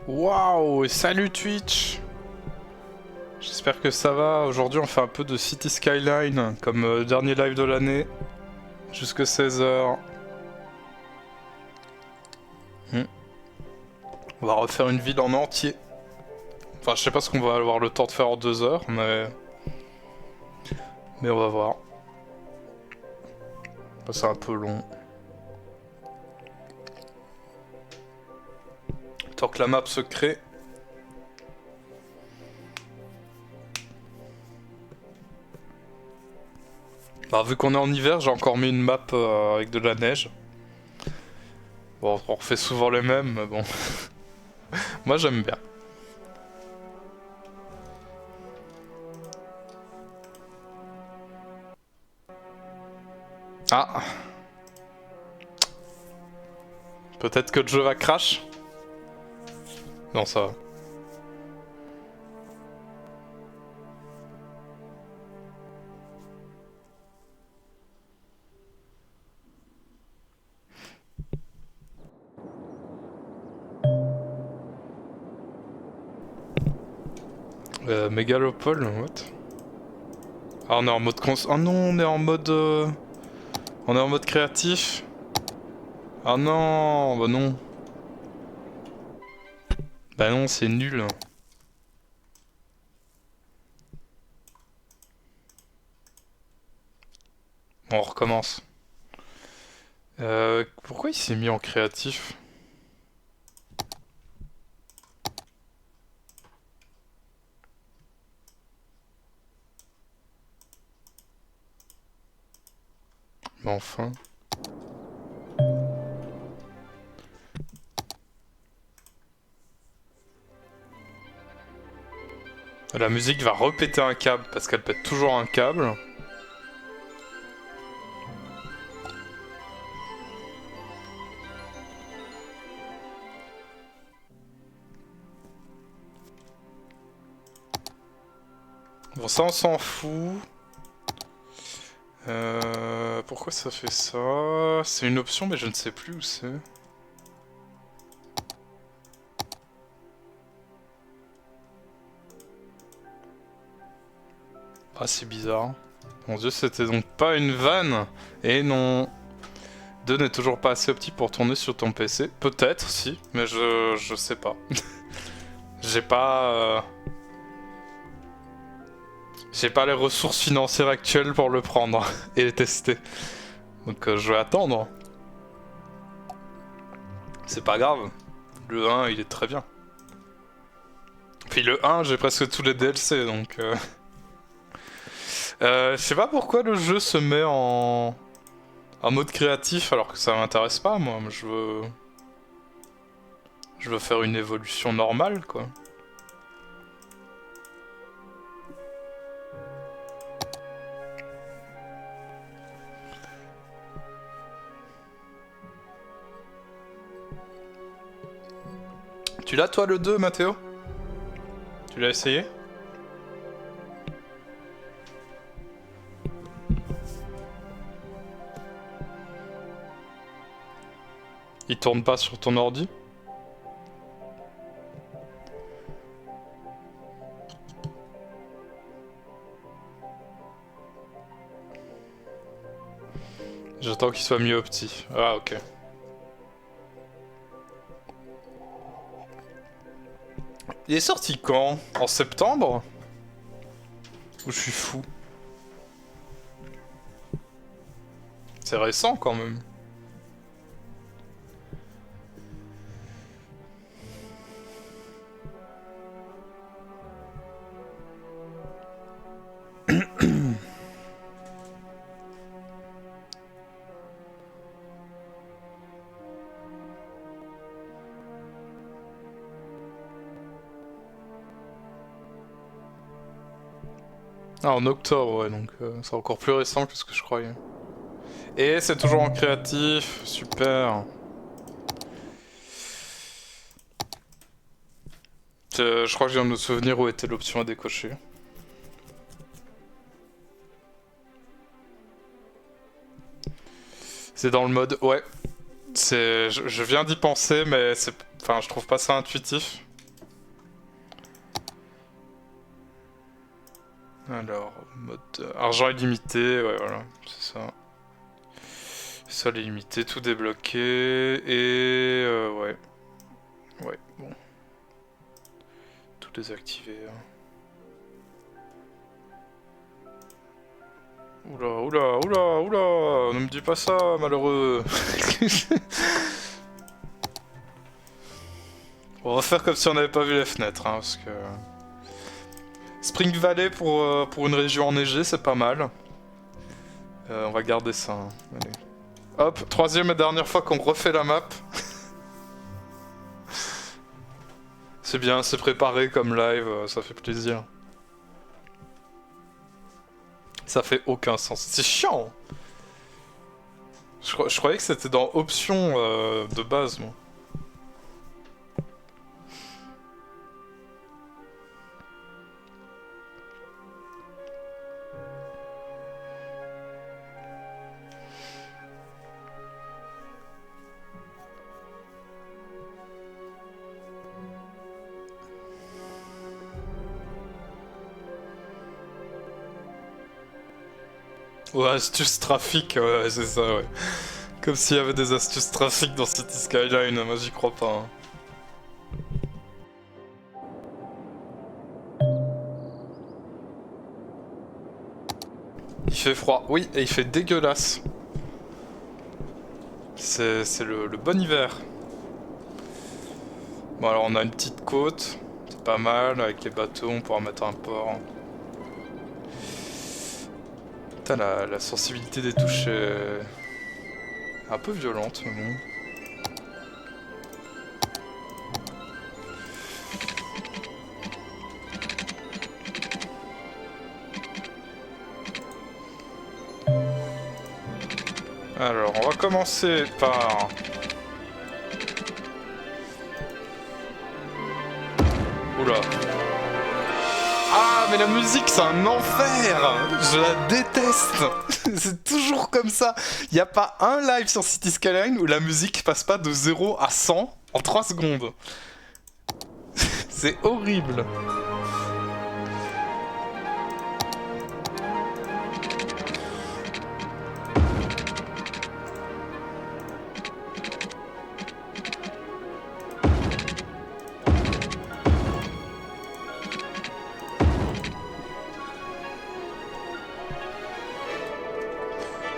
Waouh, salut Twitch. J'espère que ça va. Aujourd'hui on fait un peu de City Skyline comme dernier live de l'année. Jusque 16h. On va refaire une ville en entier. Enfin je sais pas ce qu'on va avoir le temps de faire en 2 heures mais on va voir. C'est un peu long. Tant que la map se crée. Bah, vu qu'on est en hiver, j'ai encore mis une map avec de la neige. Bon, on refait souvent les mêmes, mais bon. Moi j'aime bien. Ah. Peut-être que le jeu va crash. Non, ça va. Mégalopole, what? Ah, on est en mode Ah non, on est en mode... On est en mode créatif. Ah non, bah non. Bah non, c'est nul. Bon, on recommence. Pourquoi il s'est mis en créatif? Mais enfin... La musique va repéter un câble parce qu'elle pète toujours un câble. Bon, ça on s'en fout. Pourquoi ça fait ça? C'est une option mais je ne sais plus où c'est. Ah, c'est bizarre. Mon dieu, c'était donc pas une vanne. Et non. 2 n'est toujours pas assez petit pour tourner sur ton PC. Peut-être, si, mais je sais pas. J'ai pas... J'ai pas les ressources financières actuelles pour le prendre et les tester. Donc je vais attendre. C'est pas grave. Le 1, il est très bien. Puis le 1, j'ai presque tous les DLC, donc... je sais pas pourquoi le jeu se met en mode créatif alors que ça m'intéresse pas, moi. Je veux faire une évolution normale, quoi. Tu l'as toi le 2, Mathéo? Tu l'as essayé? Il tourne pas sur ton ordi? J'attends qu'il soit mieux au petit. Ah, ok. Il est sorti quand? En septembre? Ou je suis fou? C'est récent quand même. Ah, en octobre, ouais, donc c'est encore plus récent que ce que je croyais. Et c'est toujours en créatif, super. Je crois que je viens de me souvenir où était l'option à décocher. C'est dans le mode, ouais. Je viens d'y penser, mais c'est, enfin, je trouve pas ça intuitif. Alors, mode argent illimité, ouais voilà, c'est ça. Ça limité, tout débloqué, et ouais. Ouais, bon. Tout désactiver. Hein. Oula, oula, oula, oula, ne me dis pas ça, malheureux. On va faire comme si on n'avait pas vu les fenêtres, hein, parce que... Spring Valley pour une région enneigée, c'est pas mal. On va garder ça. Hein. Allez. Hop, troisième et dernière fois qu'on refait la map. C'est bien, c'est préparé comme live, ça fait plaisir. Ça fait aucun sens. C'est chiant. Je croyais que c'était dans options de base, moi. Ouais, astuces trafic, ouais, c'est ça, ouais. Comme s'il y avait des astuces trafic dans City Skyline, moi j'y crois pas. Hein. Il fait froid, oui, et il fait dégueulasse. C'est le bon hiver. Bon alors on a une petite côte, c'est pas mal, avec les bateaux on pourra mettre un port. Putain, la sensibilité des touches est un peu violente, mais bon. Alors, on va commencer par... Oula. Ah, mais la musique, c'est un enfer! Je la déteste! C'est toujours comme ça. Il n'y a pas un live sur City Skyline où la musique passe pas de 0 à 100 en 3 secondes. C'est horrible.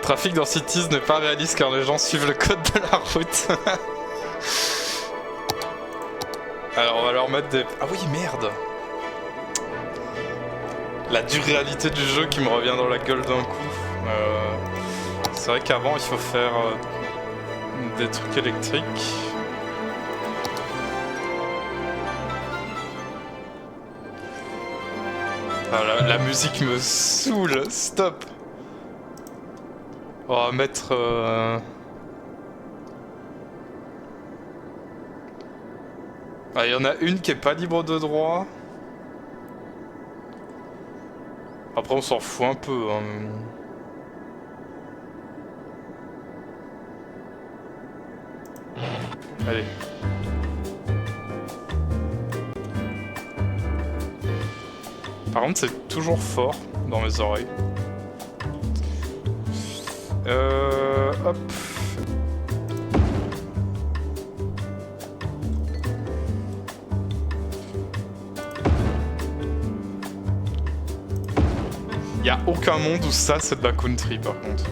Trafic dans Cities n'est pas réaliste car les gens suivent le code de la route. Alors on va leur mettre des... Ah oui merde. La dure réalité du jeu qui me revient dans la gueule d'un coup. C'est vrai qu'avant il faut faire des trucs électriques. Ah, la musique me saoule, stop. On va mettre... Ah, il y en a une qui est pas libre de droit. Après on s'en fout un peu. Hein. Allez. Par contre c'est toujours fort dans mes oreilles. Hop. Y a aucun monde où ça c'est de la country par contre.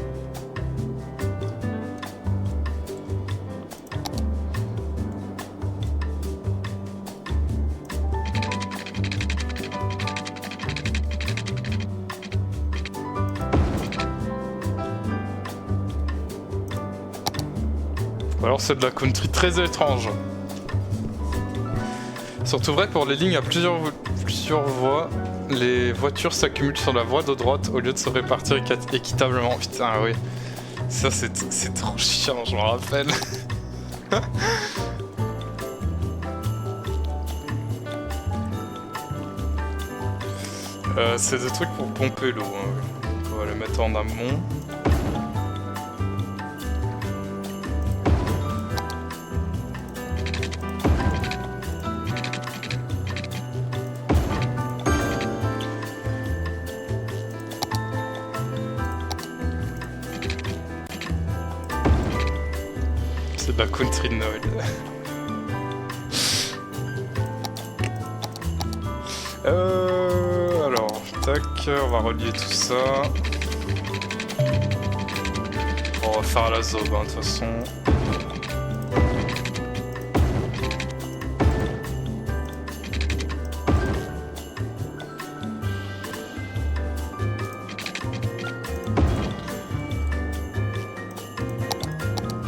Ou alors c'est de la country très étrange. Surtout vrai pour les lignes à plusieurs voies. Les voitures s'accumulent sur la voie de droite au lieu de se répartir équitablement. Putain, oui. Ça, c'est trop chiant, je me rappelle. C'est des trucs pour pomper l'eau. Hein. On va les mettre en amont. country de Noël. Alors, tac, on va relier tout ça. On va faire la zob, hein, de toute façon.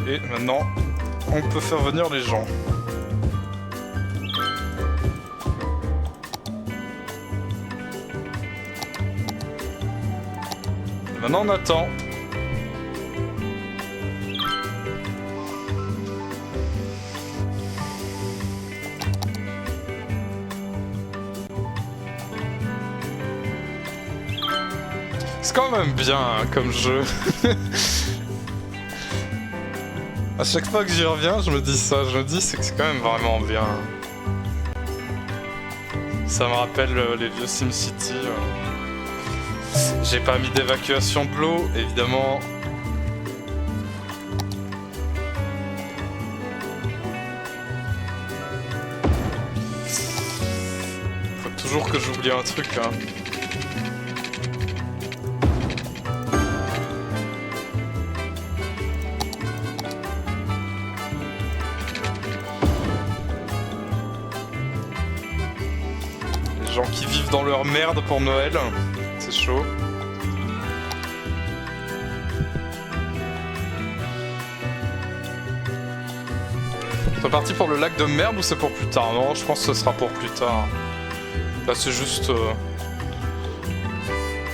Et maintenant, on peut faire venir les gens. Et maintenant, on attend. C'est quand même bien hein, comme jeu. À chaque fois que j'y reviens, je me dis ça. Je me dis c'est que c'est quand même vraiment bien. Ça me rappelle les vieux SimCity. J'ai pas mis d'évacuation de l'eau, évidemment. Faut toujours que j'oublie un truc, hein. Les gens qui vivent dans leur merde pour Noël, c'est chaud. C'est parti pour le lac de merde ou c'est pour plus tard? Non, je pense que ce sera pour plus tard. Là c'est juste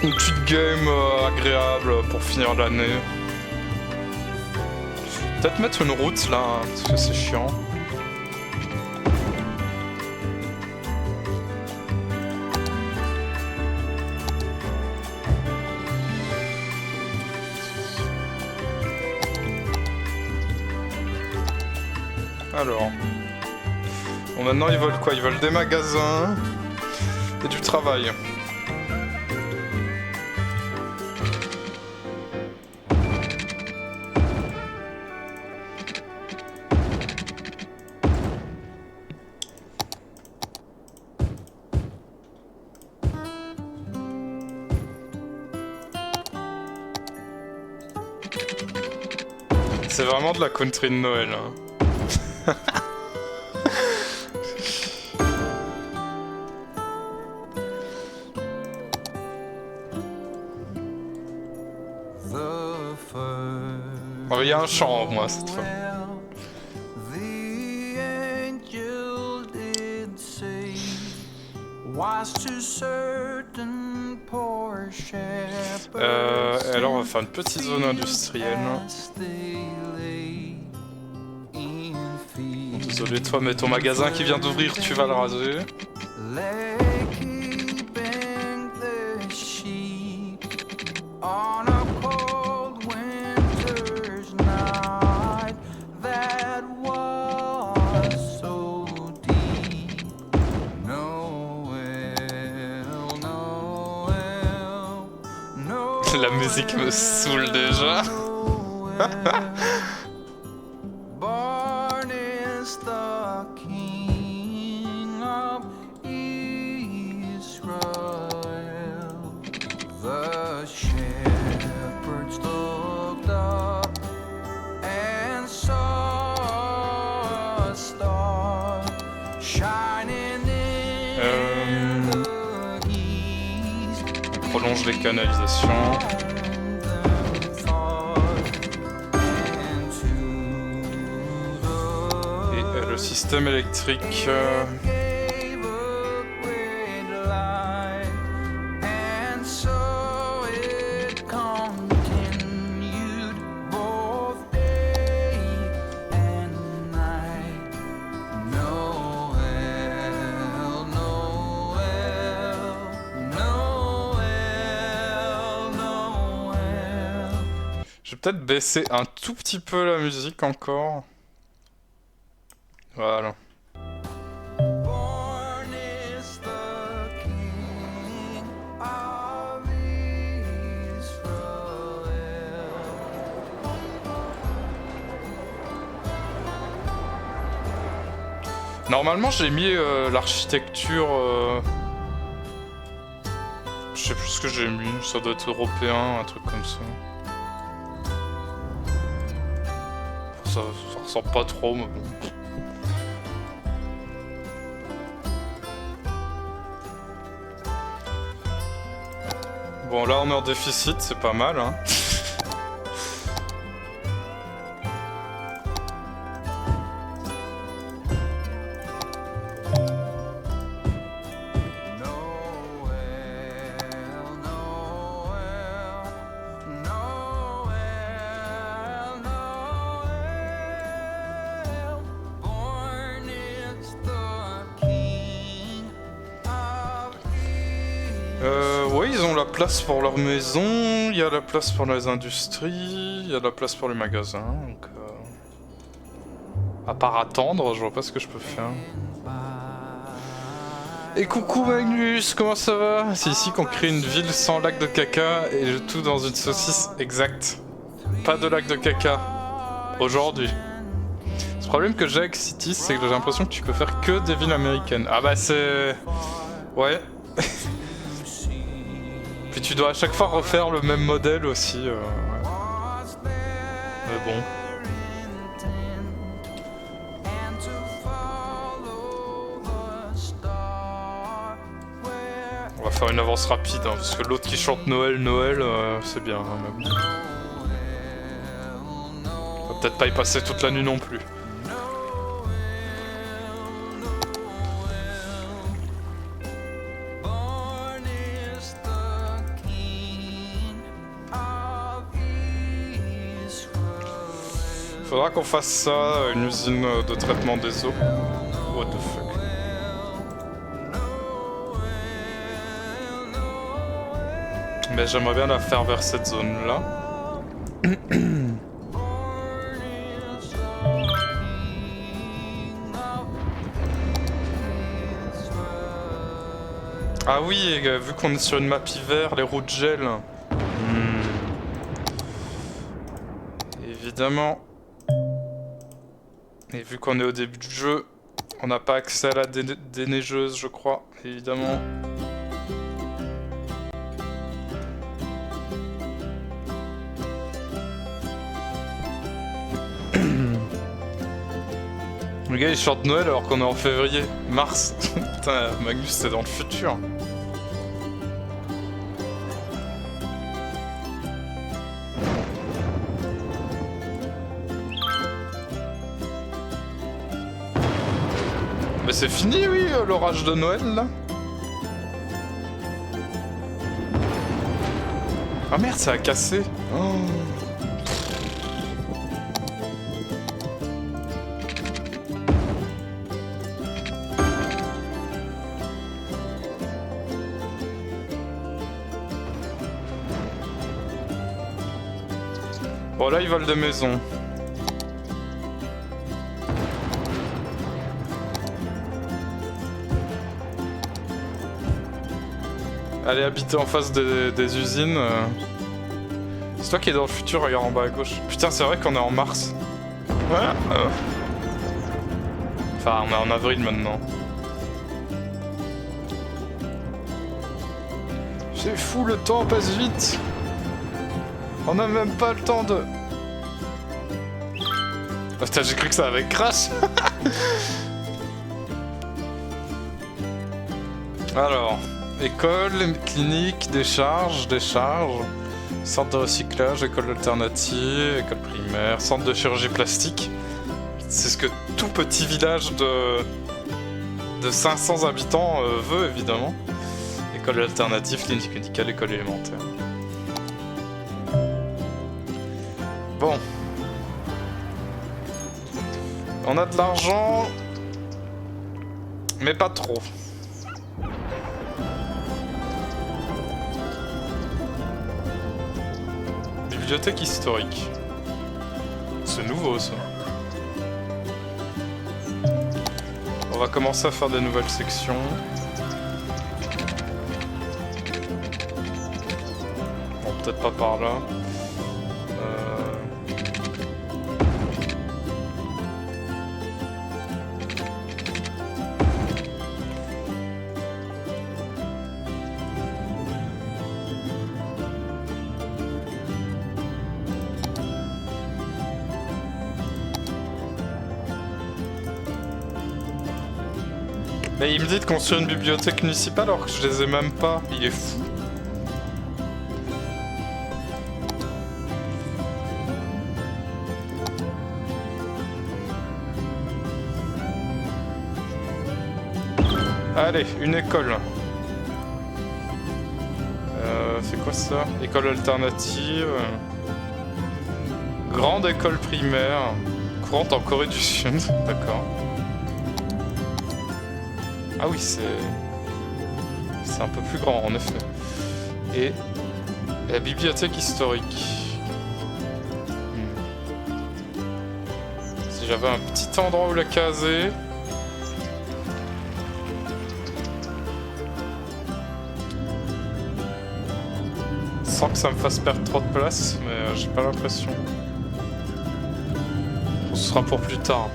une petite game agréable pour finir l'année. Peut-être mettre une route là, hein, parce que c'est chiant. Alors, bon, maintenant ils veulent quoi? Ils veulent des magasins et du travail. C'est vraiment de la country de Noël, hein. Oh, il y a un chant au moins cette fois. Alors on va faire une petite zone industrielle. Désolé toi, mais ton magasin qui vient d'ouvrir, tu vas le raser. La musique me saoule déjà. On prolonge les canalisations. Et le système électrique. Je vais peut-être baisser un tout petit peu la musique encore. Voilà. Normalement j'ai mis l'architecture... Je sais plus ce que j'ai mis, ça doit être européen, un truc comme ça. Ça ressemble pas trop, mais bon. Bon là on est en déficit, c'est pas mal hein. Ouais, ils ont la place pour leur maison, il y a la place pour les industries, il y a la place pour les magasins, donc... À part attendre, je vois pas ce que je peux faire. Et coucou Magnus, comment ça va? C'est ici qu'on crée une ville sans lac de caca et le tout dans une saucisse exacte. Pas de lac de caca. Aujourd'hui. Le problème que j'ai avec Cities, c'est que j'ai l'impression que tu peux faire que des villes américaines. Ah bah c'est... Ouais. Puis tu dois à chaque fois refaire le même modèle aussi. Ouais. Mais bon. On va faire une avance rapide, hein, parce que l'autre qui chante Noël, Noël, c'est bien. Hein, mais bon. On va peut-être pas y passer toute la nuit non plus. Faudra qu'on fasse ça, une usine de traitement des eaux. What the fuck. Mais j'aimerais bien la faire vers cette zone-là. Ah oui, vu qu'on est sur une map hiver, les routes gel. Évidemment. Et vu qu'on est au début du jeu, on n'a pas accès à la déneigeuse, je crois, évidemment. Le gars il chante Noël alors qu'on est en février, mars. Putain, Magnus c'est dans le futur. Mais c'est fini, oui, l'orage de Noël, là. Ah merde, ça a cassé. Oh. Bon, là, ils volent des maisons. Allez habiter en face des usines. C'est toi qui es dans le futur, regarde en bas à gauche. Putain, c'est vrai qu'on est en mars. Enfin, on est en avril maintenant. C'est fou, le temps passe vite. On a même pas le temps de... Oh, putain, j'ai cru que ça avait crash. Alors... École, clinique, décharge, centre de recyclage, école alternative, école primaire, centre de chirurgie plastique. C'est ce que tout petit village de 500 habitants veut, évidemment. École alternative, clinique médicale, école élémentaire. Bon. On a de l'argent, mais pas trop. Bibliothèque historique. C'est nouveau ça. On va commencer à faire des nouvelles sections. Bon, peut-être pas par là. Mais il me dit de construire une bibliothèque municipale alors que je les ai même pas. Il est fou. Allez, une école. C'est quoi ça? École alternative. Grande école primaire. Courante en Corée du Sud. D'accord. Ah oui, c'est un peu plus grand en effet. Et la bibliothèque historique. Si j'avais un petit endroit où la caser. Sans que ça me fasse perdre trop de place, mais j'ai pas l'impression. Ce sera pour plus tard.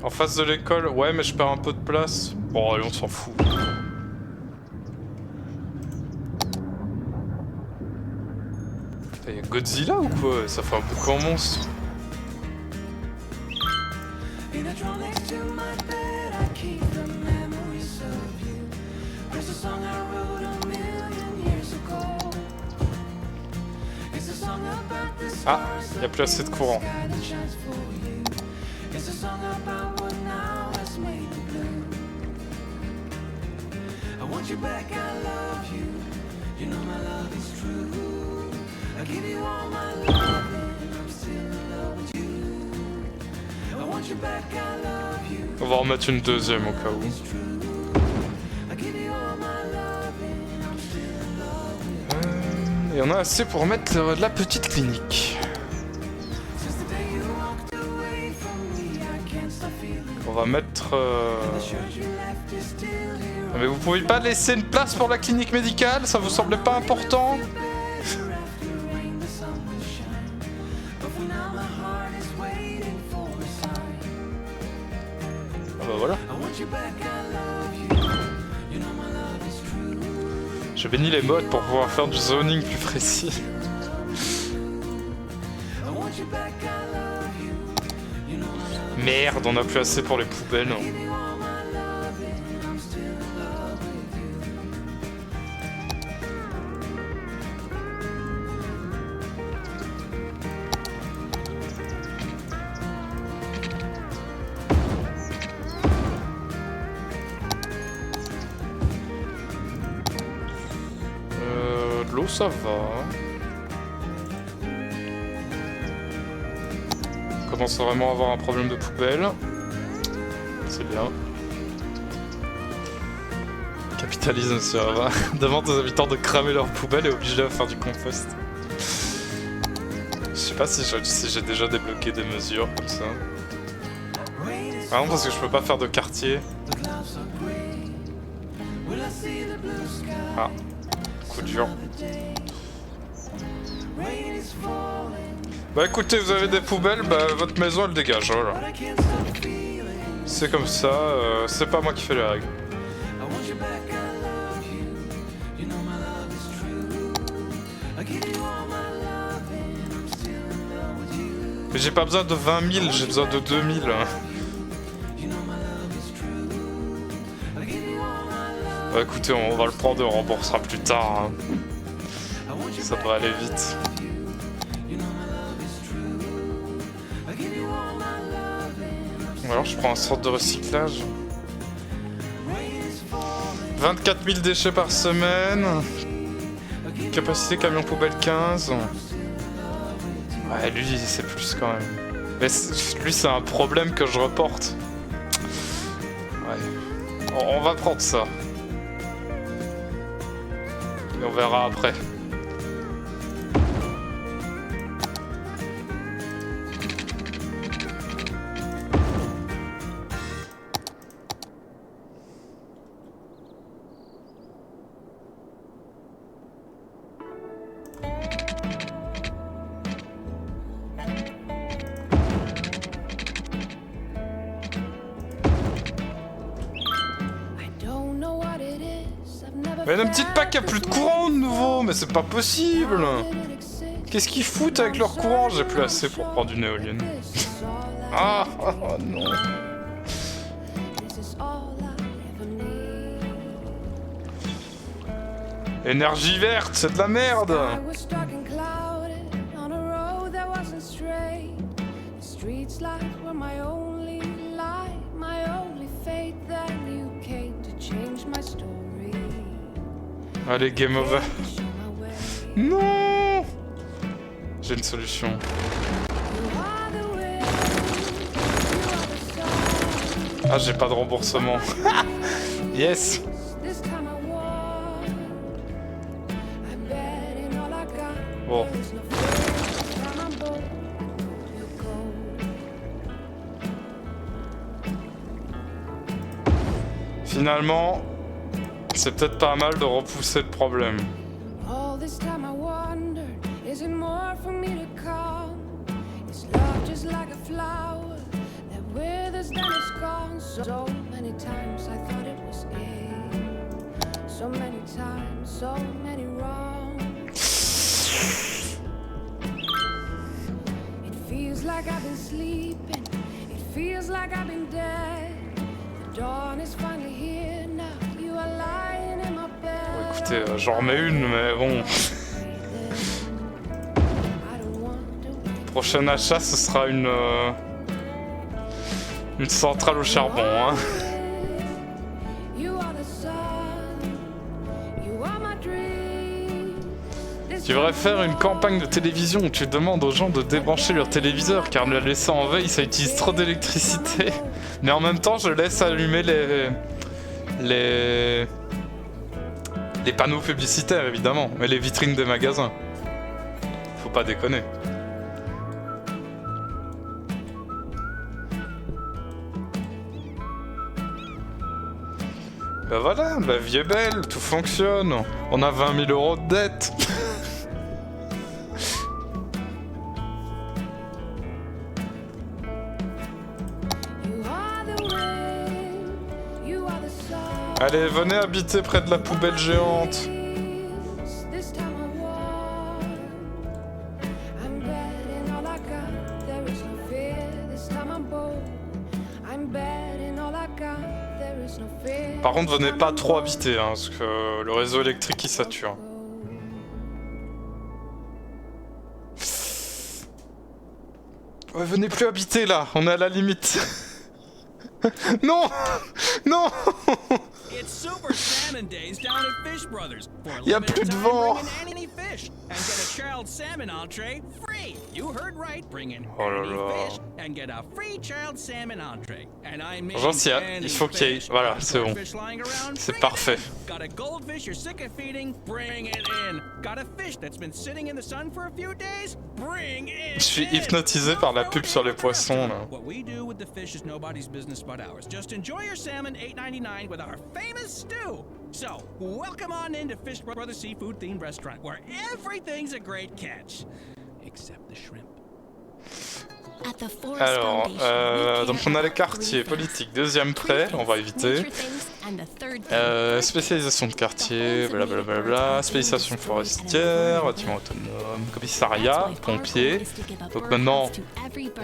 En face de l'école, ouais, mais je perds un peu de place. Bon, allez, on s'en fout. Y'a Godzilla ou quoi? Ça fait un boucan monstre. Ah, y'a plus assez de courant. On va en remettre une deuxième au cas où. Et on a assez pour mettre de la petite clinique. On va mettre... Ah, mais vous pouvez pas laisser une place pour la clinique médicale? Ça vous semblait pas important? Ah bah voilà. Je bénis les modes pour pouvoir faire du zoning plus précis. Merde, on a plus assez pour les poubelles. De l'eau, ça va. On commence vraiment à avoir un problème de poubelle. C'est bien. Capitalisme sur va. Demande aux habitants de cramer leurs poubelles et obliger à faire du compost. Je sais pas si j'ai déjà débloqué des mesures comme ça. Ah non, parce que je peux pas faire de quartier. Ah, coup dur. Bah écoutez, vous avez des poubelles, bah votre maison elle dégage, voilà. C'est comme ça, c'est pas moi qui fais les règles. Mais j'ai pas besoin de 20 000, j'ai besoin de 2000. Bah écoutez, on va le prendre et on remboursera plus tard. Hein. Ça devrait aller vite. Alors je prends un centre de recyclage. 24 000 déchets par semaine. Capacité camion poubelle 15. Ouais, lui c'est plus quand même. Mais lui c'est un problème que je reporte. Ouais. On va prendre ça. Et on verra après. Mais il y a une petite pack qui a plus de courant de nouveau, mais c'est pas possible. Qu'est-ce qu'ils foutent avec leur courant? J'ai plus assez pour prendre une éolienne. Ah oh non. Énergie verte, c'est de la merde. Allez, game over. Non. J'ai une solution. Ah, j'ai pas de remboursement. Yes. Bon. Finalement, c'est peut-être pas mal de repousser le problème. Écoutez, j'en remets une, mais bon. Prochain achat, ce sera une centrale au charbon, hein. Tu devrais faire une campagne de télévision où tu demandes aux gens de débrancher leur téléviseur car le laisser en veille ça utilise trop d'électricité. Mais en même temps je laisse allumer les panneaux publicitaires évidemment, et les vitrines des magasins. Faut pas déconner. Bah voilà, la vie est belle, tout fonctionne. On a 20 000 € de dette. Allez, venez habiter près de la poubelle géante. Par contre, venez pas trop habiter, hein, parce que le réseau électrique il sature. Ouais, venez plus habiter là, on est à la limite. Non! Non! Il y a plus de vent! Oh là là. J'en sais, il faut qu'il y ait... Voilà, c'est bon. C'est parfait. Je suis hypnotisé par la pub sur les poissons là. Just enjoy your salmon $8.99 with our famous stew. So, welcome on into Fish Brothers Seafood Themed Restaurant, where everything's a great catch, except the shrimp. Alors, donc on a les quartiers politiques, deuxième prêt, on va éviter. Spécialisation de quartier, blablabla, spécialisation forestière, bâtiment autonome, commissariat, pompier. Donc maintenant,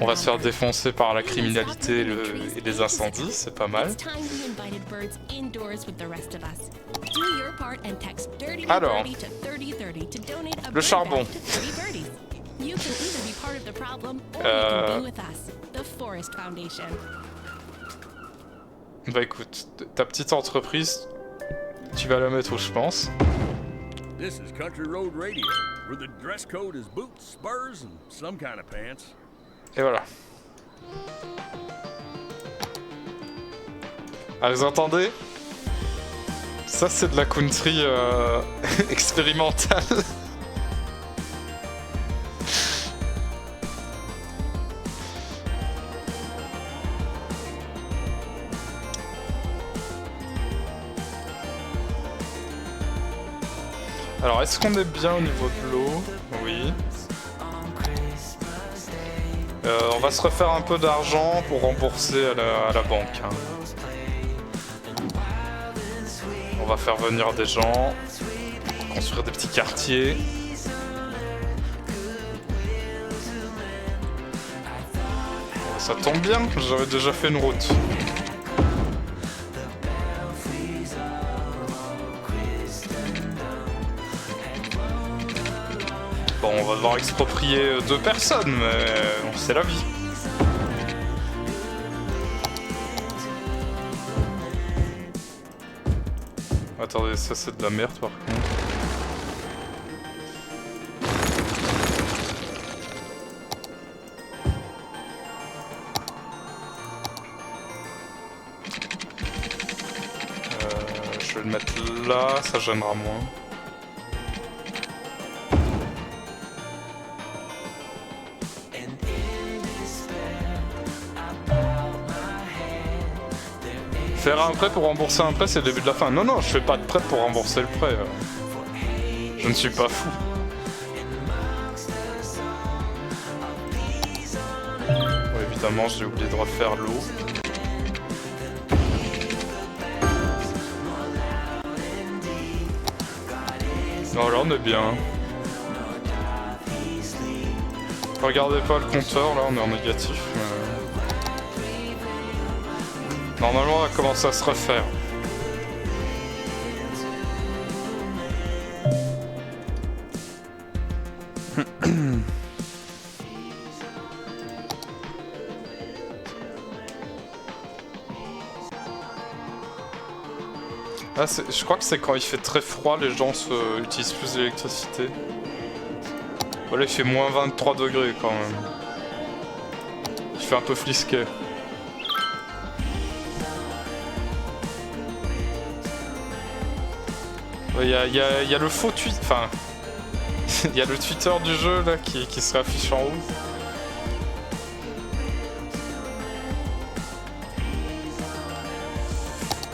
on va se faire défoncer par la criminalité et les incendies, c'est pas mal. Alors, le charbon. Bah écoute, ta petite entreprise, tu vas la mettre où je pense. This is Country Road Radio, where the dress code is boots, spurs and some kind of pants. Et voilà. Ah, vous entendez? Ça c'est de la country expérimentale. Alors, est-ce qu'on est bien au niveau de l'eau? Oui. On va se refaire un peu d'argent pour rembourser à la banque. Hein. On va faire venir des gens, construire des petits quartiers. Ça tombe bien, j'avais déjà fait une route. Bon, on va devoir exproprier 2 personnes, mais c'est la vie. Attendez, ça c'est de la merde par contre. Je vais le mettre là, ça gênera moins. Faire un prêt pour rembourser un prêt, c'est le début de la fin. Non, non, je fais pas de prêt pour rembourser le prêt. Je ne suis pas fou. Bon, évidemment, j'ai oublié de refaire l'eau. Non, là, on est bien. Regardez pas le compteur, là, on est en négatif. Normalement, on va commencer à se refaire. Ah, je crois que c'est quand il fait très froid, les gens utilisent plus d'électricité. Voilà, il fait moins 23 degrés quand même. Il fait un peu flisqué. Il y a le faux tweet, enfin... il y a le Twitter du jeu là qui se réaffiche en haut.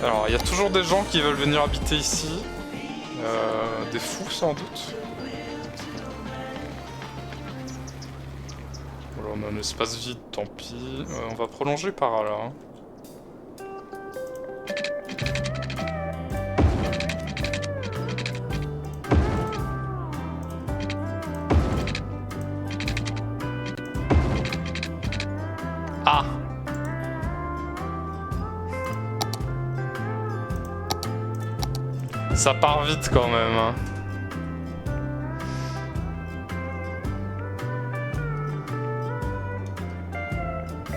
Alors, il y a toujours des gens qui veulent venir habiter ici. Des fous sans doute. Voilà, on a un espace vide, tant pis. On va prolonger par là. Hein. Ah! Ça part vite quand même. Hein.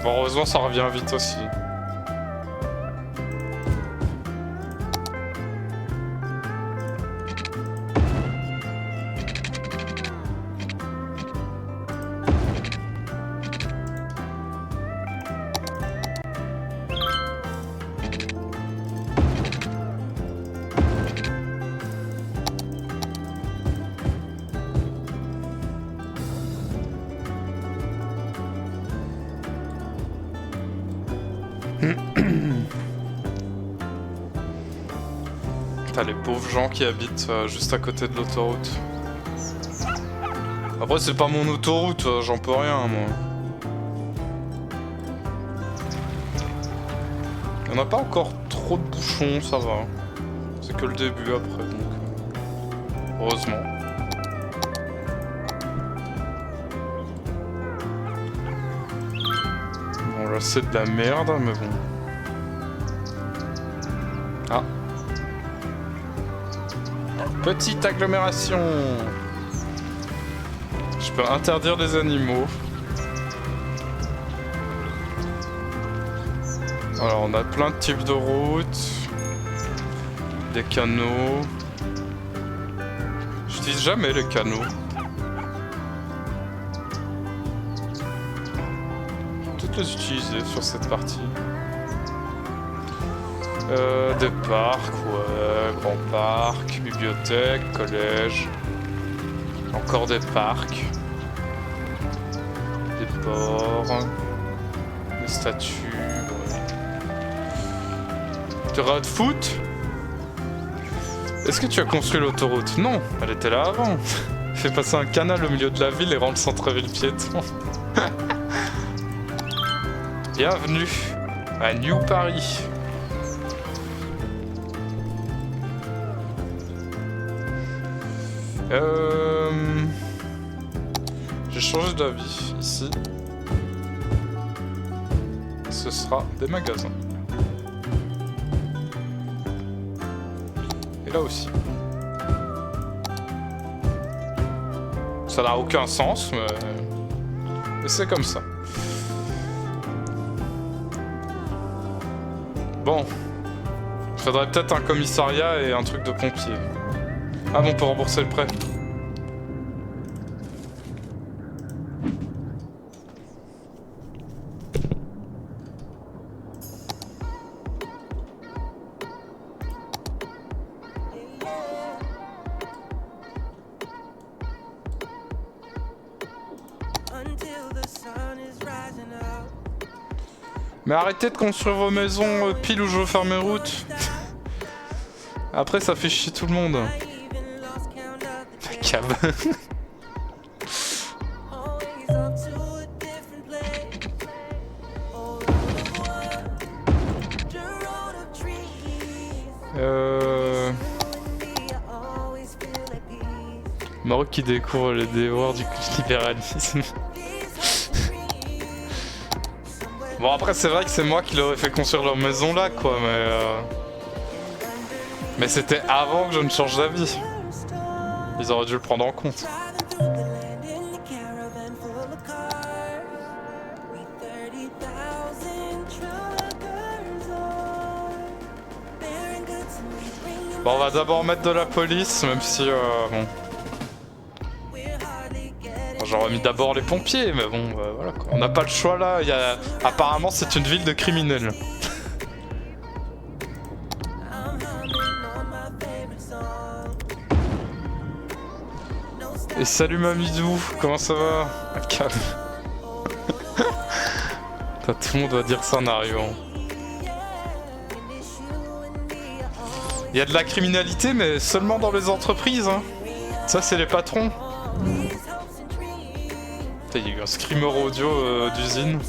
Bon, heureusement, ça revient vite aussi. T'as les pauvres gens qui habitent juste à côté de l'autoroute. Après c'est pas mon autoroute, j'en peux rien moi. On n'a pas encore trop de bouchons, ça va. C'est que le début après donc. Heureusement. Bon là c'est de la merde mais bon. Ah. Petite agglomération. Je peux interdire les animaux. Alors on a plein de types de routes. Des canaux. J'utilise jamais les canaux. Toutes les utiliser sur cette partie. Des parcs, ouais, grands parcs, bibliothèque, collège. Encore des parcs. Des ports. Des statues, ouais. Terrain de foot? Est-ce que tu as construit l'autoroute? Non, elle était là avant. Fais passer un canal au milieu de la ville et rend le centre-ville piéton. Bienvenue à New Paris. J'ai changé d'avis ici. Ce sera des magasins. Et là aussi. Ça n'a aucun sens, mais c'est comme ça. Bon. Faudrait peut-être un commissariat et un truc de pompier. Ah bon, on peut rembourser le prêt. Mais arrêtez de construire vos maisons pile où je veux faire mes routes. Après ça fait chier tout le monde. La cave. Maroc qui découvre les dévoirs du libéralisme. Bon après c'est vrai que c'est moi qui leur ai fait construire leur maison là quoi, mais c'était avant que je ne change d'avis. Ils auraient dû le prendre en compte. Bon on va d'abord mettre de la police, même si bon... J'aurais mis d'abord les pompiers, mais bon, voilà quoi. On n'a pas le choix là, apparemment c'est une ville de criminels. Et salut Mamidou, comment ça va? Calme. Tout le monde va dire ça en arrivant. Il y a de la criminalité, mais seulement dans les entreprises, hein. Ça c'est les patrons. Il y a eu un screamer audio d'usine.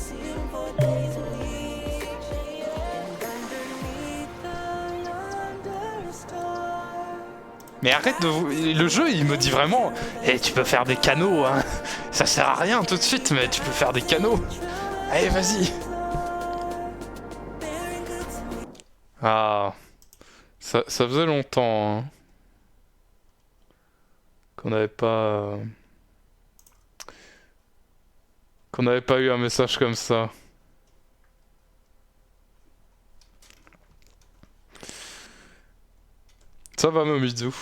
Mais arrête de vous... Le jeu il me dit vraiment tu peux faire des canaux hein. Ça sert à rien tout de suite mais tu peux faire des canaux. Allez vas-y. Ah ça faisait longtemps hein, qu'on n'avait pas... Qu'on n'avait pas eu un message comme ça. Ça va Momidou.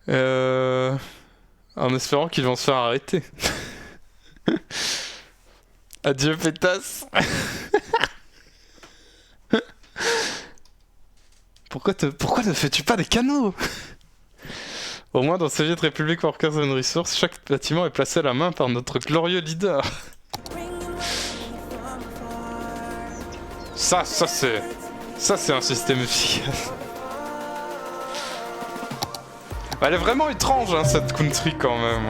En espérant qu'ils vont se faire arrêter. Adieu pétasse. Pourquoi ne fais-tu pas des canaux? Au moins dans Soviet République Workers and Resources, chaque bâtiment est placé à la main par notre glorieux leader. Ça c'est un système efficace. Elle est vraiment étrange hein, cette country quand même.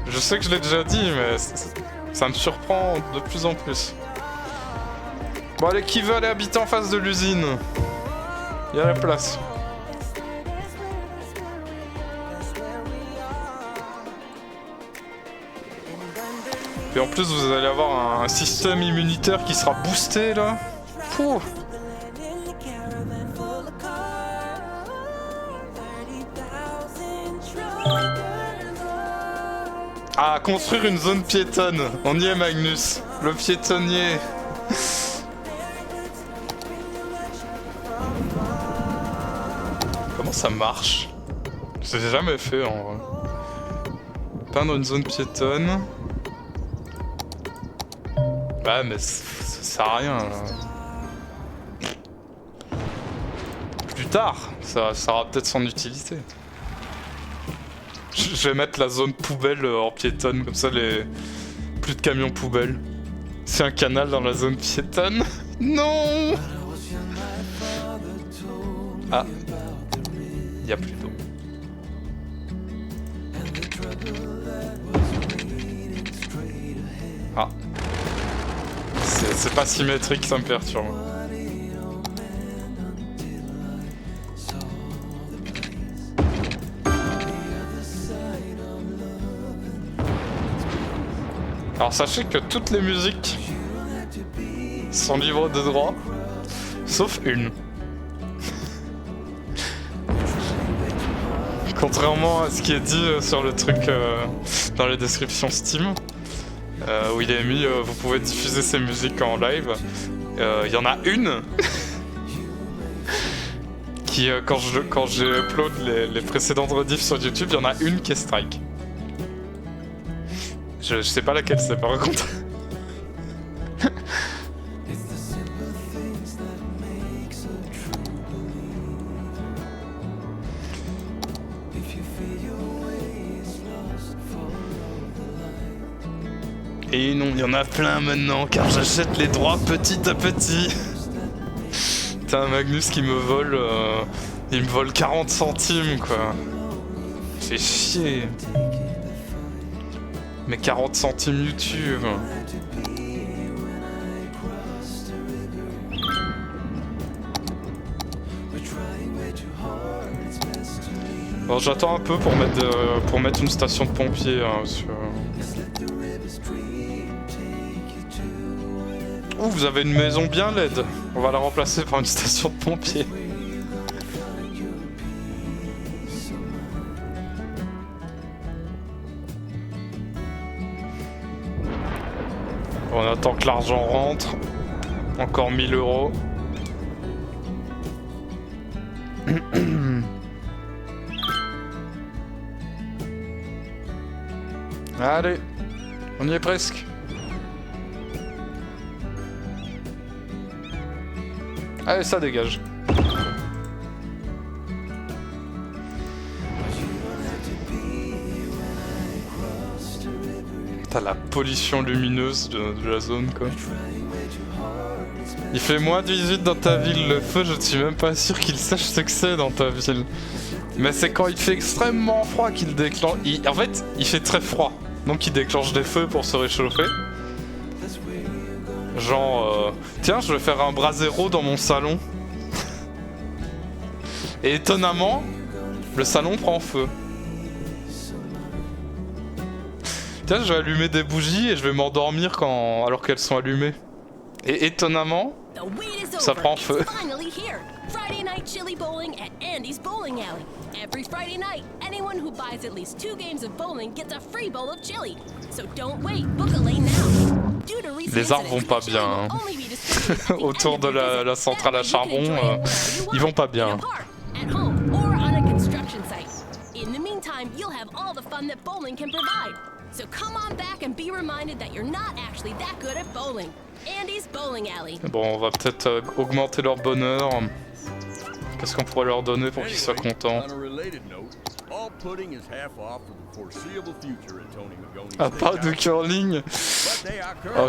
Je sais que je l'ai déjà dit mais ça me surprend de plus en plus. Bon allez, qui veut aller habiter en face de l'usine? Il y a la place. Et en plus vous allez avoir un système immunitaire qui sera boosté là. Pouh. Ah, construire une zone piétonne. On y est Magnus, le piétonnier. Comment ça marche? Je l'ai jamais fait en vrai. Peindre une zone piétonne. Bah mais ça sert à rien. Plus tard, ça aura peut-être son utilité. Je vais mettre la zone poubelle en piétonne, comme ça plus de camions poubelles. C'est un canal dans la zone piétonne. Non. Ah. Il n'y a plus d'eau. Ah. C'est pas symétrique, ça me perturbe. Alors sachez que toutes les musiques sont libres de droit, sauf une. Contrairement à ce qui est dit sur le truc dans les descriptions Steam, où il est mis vous pouvez diffuser ces musiques en live. Il y en a une qui, quand j'ai upload les précédentes rediffs sur YouTube, il y en a une qui est strike. Je sais pas laquelle c'est par contre. Et non, il y en a plein maintenant, car j'achète les droits petit à petit. T'as un Magnus qui me vole... il me vole 40 centimes, quoi. C'est chier. Mais 40 centimes YouTube. Bon, j'attends un peu pour mettre une station de pompiers hein, sur... Ouh, vous avez une maison bien laide. On va la remplacer par une station de pompiers. On attend que l'argent rentre. Encore 1000 €. Allez, on y est presque. Allez, ça dégage. T'as la pollution lumineuse de la zone, quoi. Il fait moins 18 dans ta ville, le feu, je suis même pas sûr qu'il sache ce que c'est dans ta ville. Mais c'est quand il fait extrêmement froid qu'il déclenche... En fait, il fait très froid. Donc il déclenche des feux pour se réchauffer. Genre, tiens, je vais faire un brasero dans mon salon. Et étonnamment, le salon prend feu. Tiens, je vais allumer des bougies et je vais m'endormir alors qu'elles sont allumées. Et étonnamment, ça prend feu. Friday night chili bowling at Andy's Bowling Alley. Every Friday night, anyone who buys at least 2 games of bowling gets a free bowl of chili. So don't wait, book a lane now. Les arbres vont pas bien. Hein. Autour de la centrale à charbon, ils vont pas bien. At home or on a construction site. In the meantime, you'll have all the fun that bowling can provide. So come on back and be reminded that you're not actually that good at bowling. Andy's Bowling Alley. Bon, on va peut-être augmenter leur bonheur. Qu'est-ce qu'on pourrait leur donner pour qu'ils soient contents? Un parc de curling. Oh,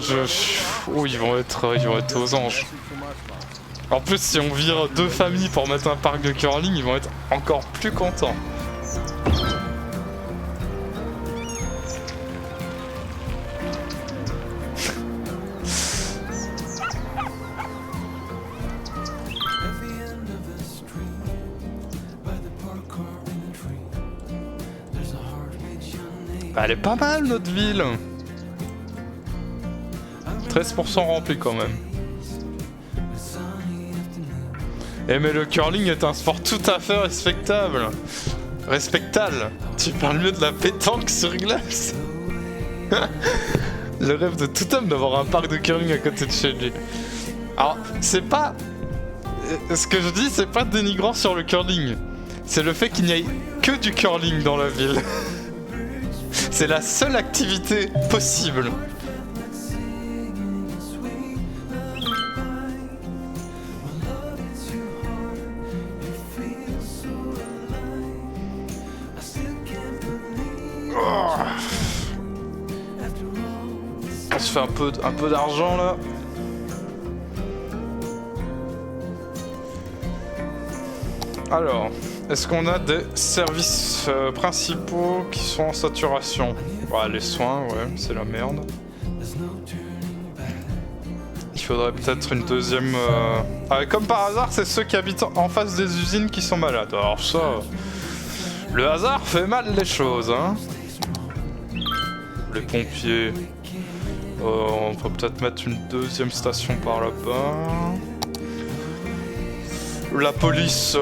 oh, ils vont être aux anges. En plus, si on vire 2 familles pour mettre un parc de curling, ils vont être encore plus contents. Bah, elle est pas mal notre ville. 13% rempli quand même. Eh mais le curling est un sport tout à fait respectable. Respectable. Tu parles mieux de la pétanque sur glace. Le rêve de tout homme d'avoir un parc de curling à côté de chez lui. Alors, c'est pas... Ce que je dis, c'est pas dénigrant sur le curling. C'est le fait qu'il n'y ait que du curling dans la ville. C'est la seule activité possible. Oh. On se fait un peu d'argent là. Alors, est-ce qu'on a des services principaux qui sont en saturation? Ouais, les soins, ouais, c'est la merde. Il faudrait peut-être une deuxième... Ah, comme par hasard, c'est ceux qui habitent en face des usines qui sont malades. Alors ça... Le hasard fait mal les choses, hein. Les pompiers... on peut peut-être mettre une deuxième station par là-bas. La police,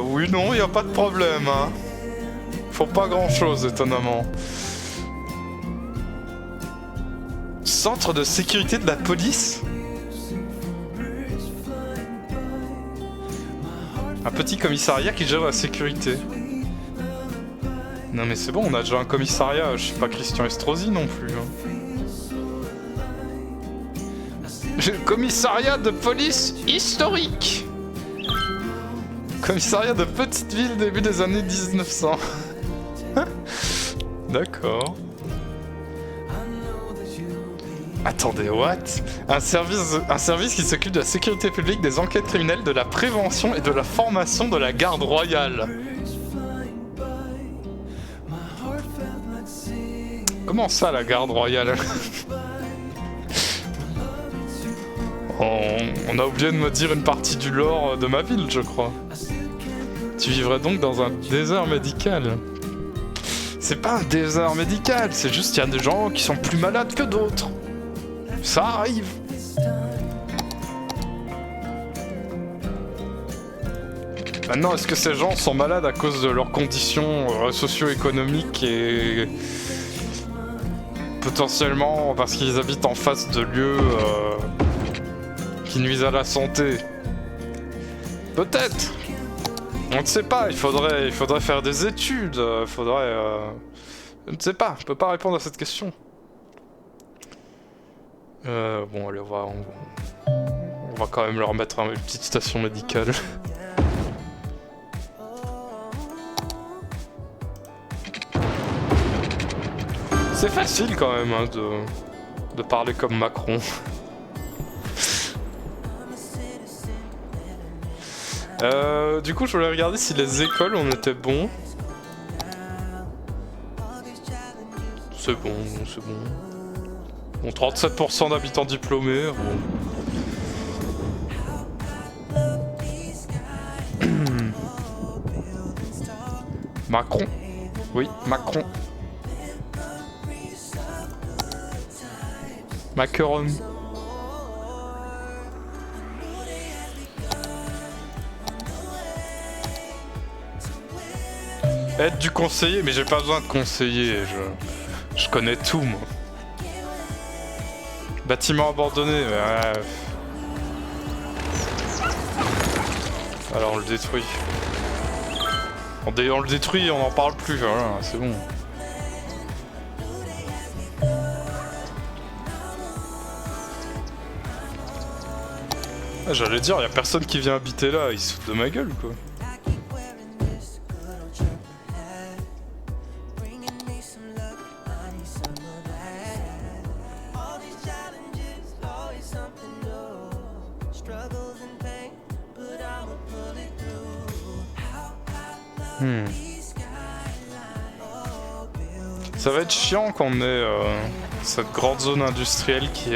oui, non, y a pas de problème, hein. font pas grand chose étonnamment. Centre de sécurité de la police? Un petit commissariat qui gère la sécurité. Non mais c'est bon, on a déjà un commissariat, je suis pas Christian Estrosi non plus. Commissariat de police historique. Commissariat de petite ville début des années 1900. D'accord. Attendez, what? Un service qui s'occupe de la sécurité publique, des enquêtes criminelles, de la prévention et de la formation de la garde royale. Comment ça, la garde royale? On a oublié de me dire une partie du lore de ma ville, je crois. Tu vivrais donc dans un désert médical. C'est pas un désert médical, c'est juste qu'il y a des gens qui sont plus malades que d'autres. Ça arrive. Maintenant, est-ce que ces gens sont malades à cause de leurs conditions socio-économiques et potentiellement parce qu'ils habitent en face de lieux qui nuisent à la santé? Peut-être. On ne sait pas, il faudrait faire des études, je ne sais pas, je peux pas répondre à cette question. Bon, allez, on va quand même leur mettre une petite station médicale. C'est facile quand même hein, de parler comme Macron. Du coup, je voulais regarder si les écoles on était bon. C'est bon, c'est bon. Bon, 37% d'habitants diplômés. Bon. Macron. Oui, Macron. Macaron. Être du conseiller, mais j'ai pas besoin de conseiller, je connais tout moi. Bâtiment abandonné, ouais. Alors on le détruit. On le détruit, on n'en parle plus, voilà, c'est bon. Ah, j'allais dire, y a personne qui vient habiter là, ils se foutent de ma gueule ou quoi. Ça va être chiant qu'on ait cette grande zone industrielle qui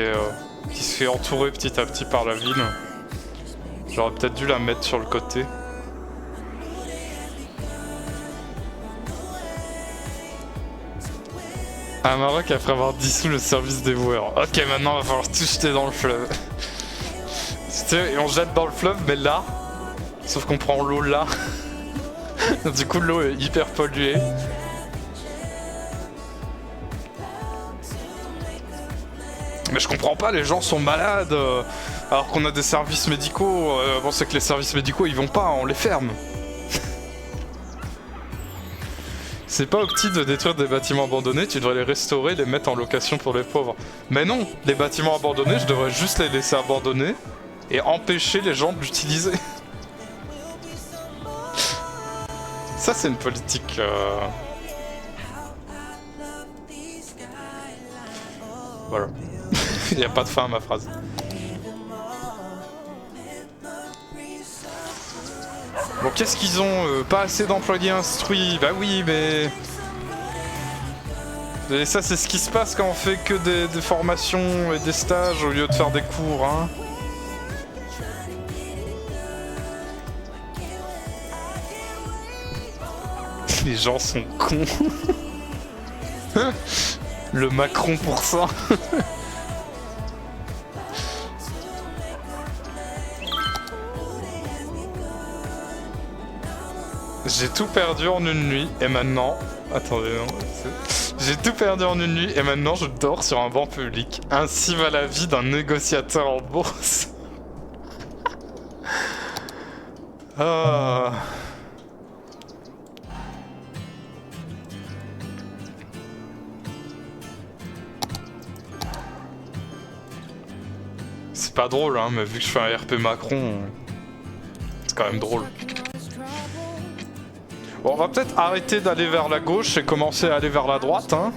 se fait entourer petit à petit par la ville. J'aurais peut-être dû la mettre sur le côté. À Maroc après avoir dissous le service des voueurs. Ok, maintenant va falloir tout jeter dans le fleuve. Et on jette dans le fleuve, mais là, sauf qu'on prend l'eau là. Du coup l'eau est hyper polluée. Mais je comprends pas, les gens sont malades alors qu'on a des services médicaux. Bon, c'est que les services médicaux ils vont pas, on les ferme. C'est pas au petit de détruire des bâtiments abandonnés, tu devrais les restaurer, les mettre en location pour les pauvres. Mais non, les bâtiments abandonnés, je devrais juste les laisser abandonnés et empêcher les gens de l'utiliser. Ça c'est une politique... Voilà. Il n'y a pas de fin à ma phrase. Bon, qu'est-ce qu'ils ont pas assez d'employés instruits. Bah oui, mais... Et ça, c'est ce qui se passe quand on fait que des formations et des stages au lieu de faire des cours, hein. Les gens sont cons. Le Macron pour ça. J'ai tout perdu en une nuit et maintenant... Attendez, non. J'ai tout perdu en une nuit et maintenant je dors sur un banc public. Ainsi va la vie d'un négociateur en bourse. Ah... C'est pas drôle, hein, mais vu que je fais un RP Macron, c'est quand même drôle. Bon, on va peut-être arrêter d'aller vers la gauche et commencer à aller vers la droite, hein.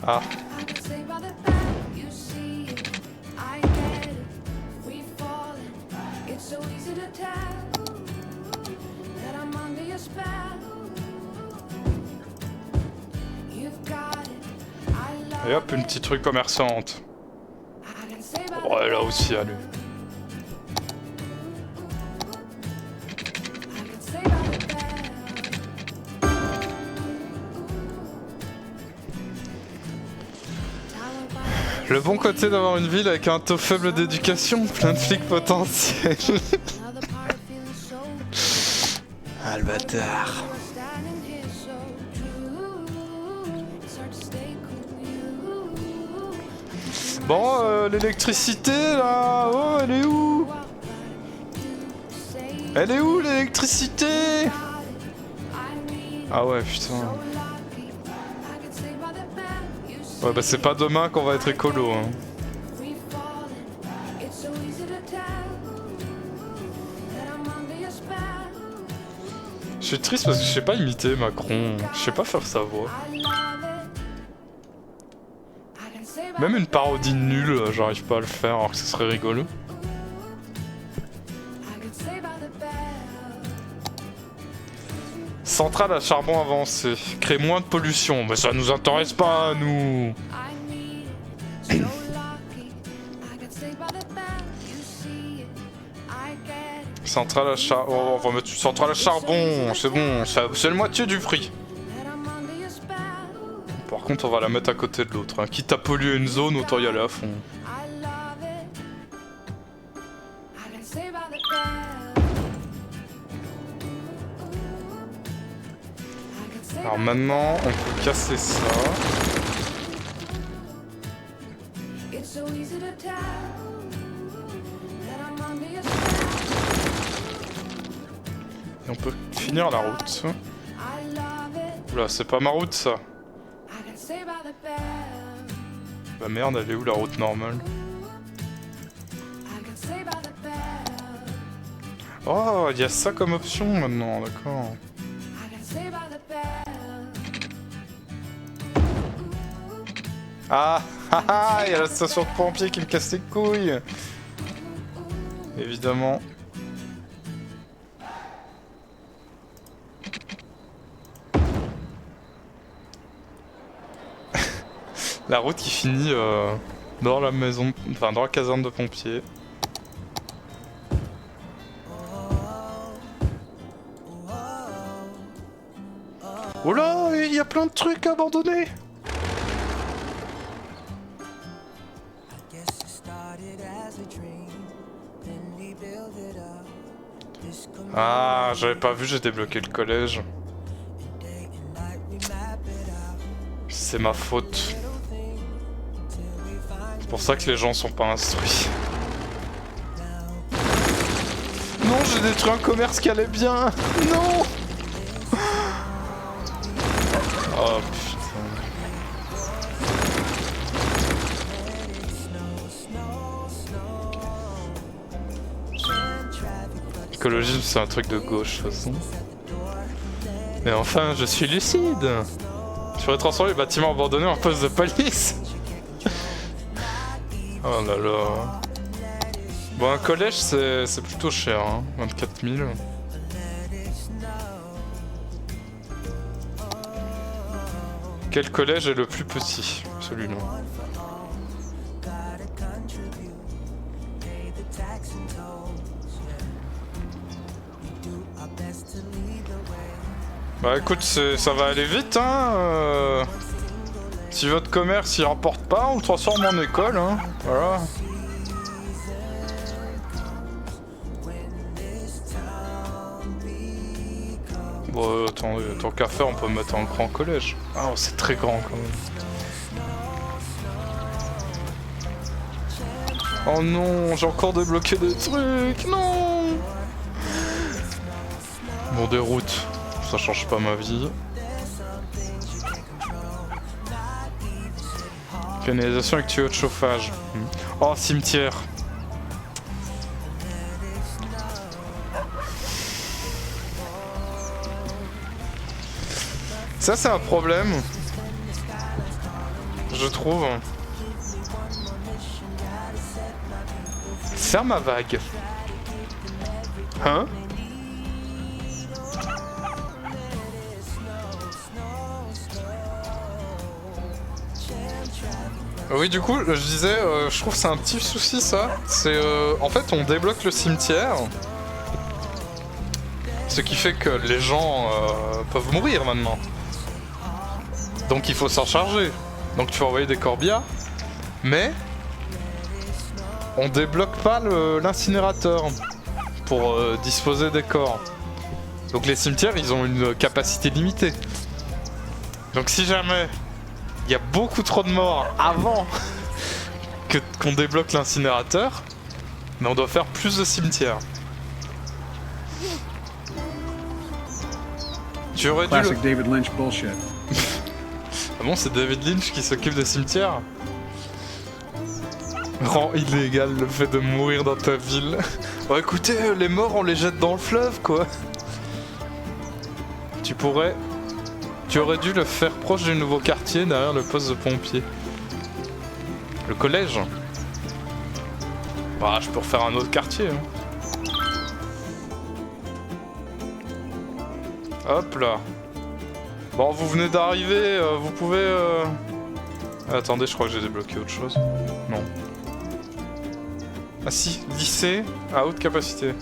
Ah. Et hop, une petite rue commerçante. Ouais, là aussi, allez. Le bon côté d'avoir une ville avec un taux faible d'éducation, plein de flics potentiels. Ah le bâtard. Bon, l'électricité là, oh elle est où? Elle est où l'électricité? Ah ouais putain. Ouais bah c'est pas demain qu'on va être écolo hein. Je suis triste parce que je sais pas imiter Macron, je sais pas faire sa voix. Même une parodie nulle, j'arrive pas à le faire alors que ce serait rigolo. Centrale à charbon avancée, crée moins de pollution, mais ça nous intéresse pas à nous. Centrale à charbon, oh, on va mettre une centrale à charbon, c'est bon, c'est la moitié du prix. Par contre on va la mettre à côté de l'autre, hein. Quitte à polluer une zone, autant y aller à fond. Alors maintenant, on peut casser ça. Et on peut finir la route. Oula, c'est pas ma route ça. Bah merde, elle est où la route normale? Oh, il y a ça comme option maintenant, d'accord. Ah, il y a la station de pompiers qui me casse les couilles. Évidemment. La route qui finit dans la maison, enfin dans la caserne de pompiers. Oh là, il y a plein de trucs abandonnés. Ah, j'avais pas vu, j'ai débloqué le collège. C'est ma faute. C'est pour ça que les gens sont pas instruits. Non, j'ai détruit un commerce qui allait bien. Non. Oh putain. L'écologisme c'est un truc de gauche de toute façon. Mais enfin, je suis lucide. Je pourrais transformer les bâtiments abandonnés en poste de police. Oh là là. Bon, un collège c'est plutôt cher, hein. 24 000. Quel collège est le plus petit? Celui-là. Bah écoute, ça va aller vite, hein. Si votre commerce il rapporte pas, on le transforme en école, hein. Voilà. Bon, attendez, tant qu'à faire, on peut mettre un grand collège. Ah, c'est très grand quand même. Oh non, j'ai encore débloqué des trucs, non. Bon, des routes, ça change pas ma vie. Canalisation avec tuyau de chauffage. Oh, cimetière. Ça, c'est un problème. Je trouve. Ferme ma vague. Hein? Oui, du coup, je disais, je trouve que c'est un petit souci ça. C'est en fait, on débloque le cimetière, ce qui fait que les gens peuvent mourir maintenant. Donc il faut s'en charger. Donc tu vas envoyer des corbillards, mais on débloque pas l'incinérateur pour disposer des corps. Donc les cimetières, ils ont une capacité limitée. Donc si jamais il y a beaucoup trop de morts avant qu'on débloque l'incinérateur, mais on doit faire plus de cimetières. Tu aurais dû Classic David Lynch bullshit. Ah bon, c'est David Lynch qui s'occupe des cimetières? Rend illégal le fait de mourir dans ta ville. Oh écoutez, les morts on les jette dans le fleuve quoi. Tu aurais dû le faire proche du nouveau quartier derrière le poste de pompier. Le collège. Bah je peux refaire un autre quartier. Hein. Hop là. Bon, vous venez d'arriver, vous pouvez... Attendez, je crois que j'ai débloqué autre chose. Non. Ah si, lycée à haute capacité.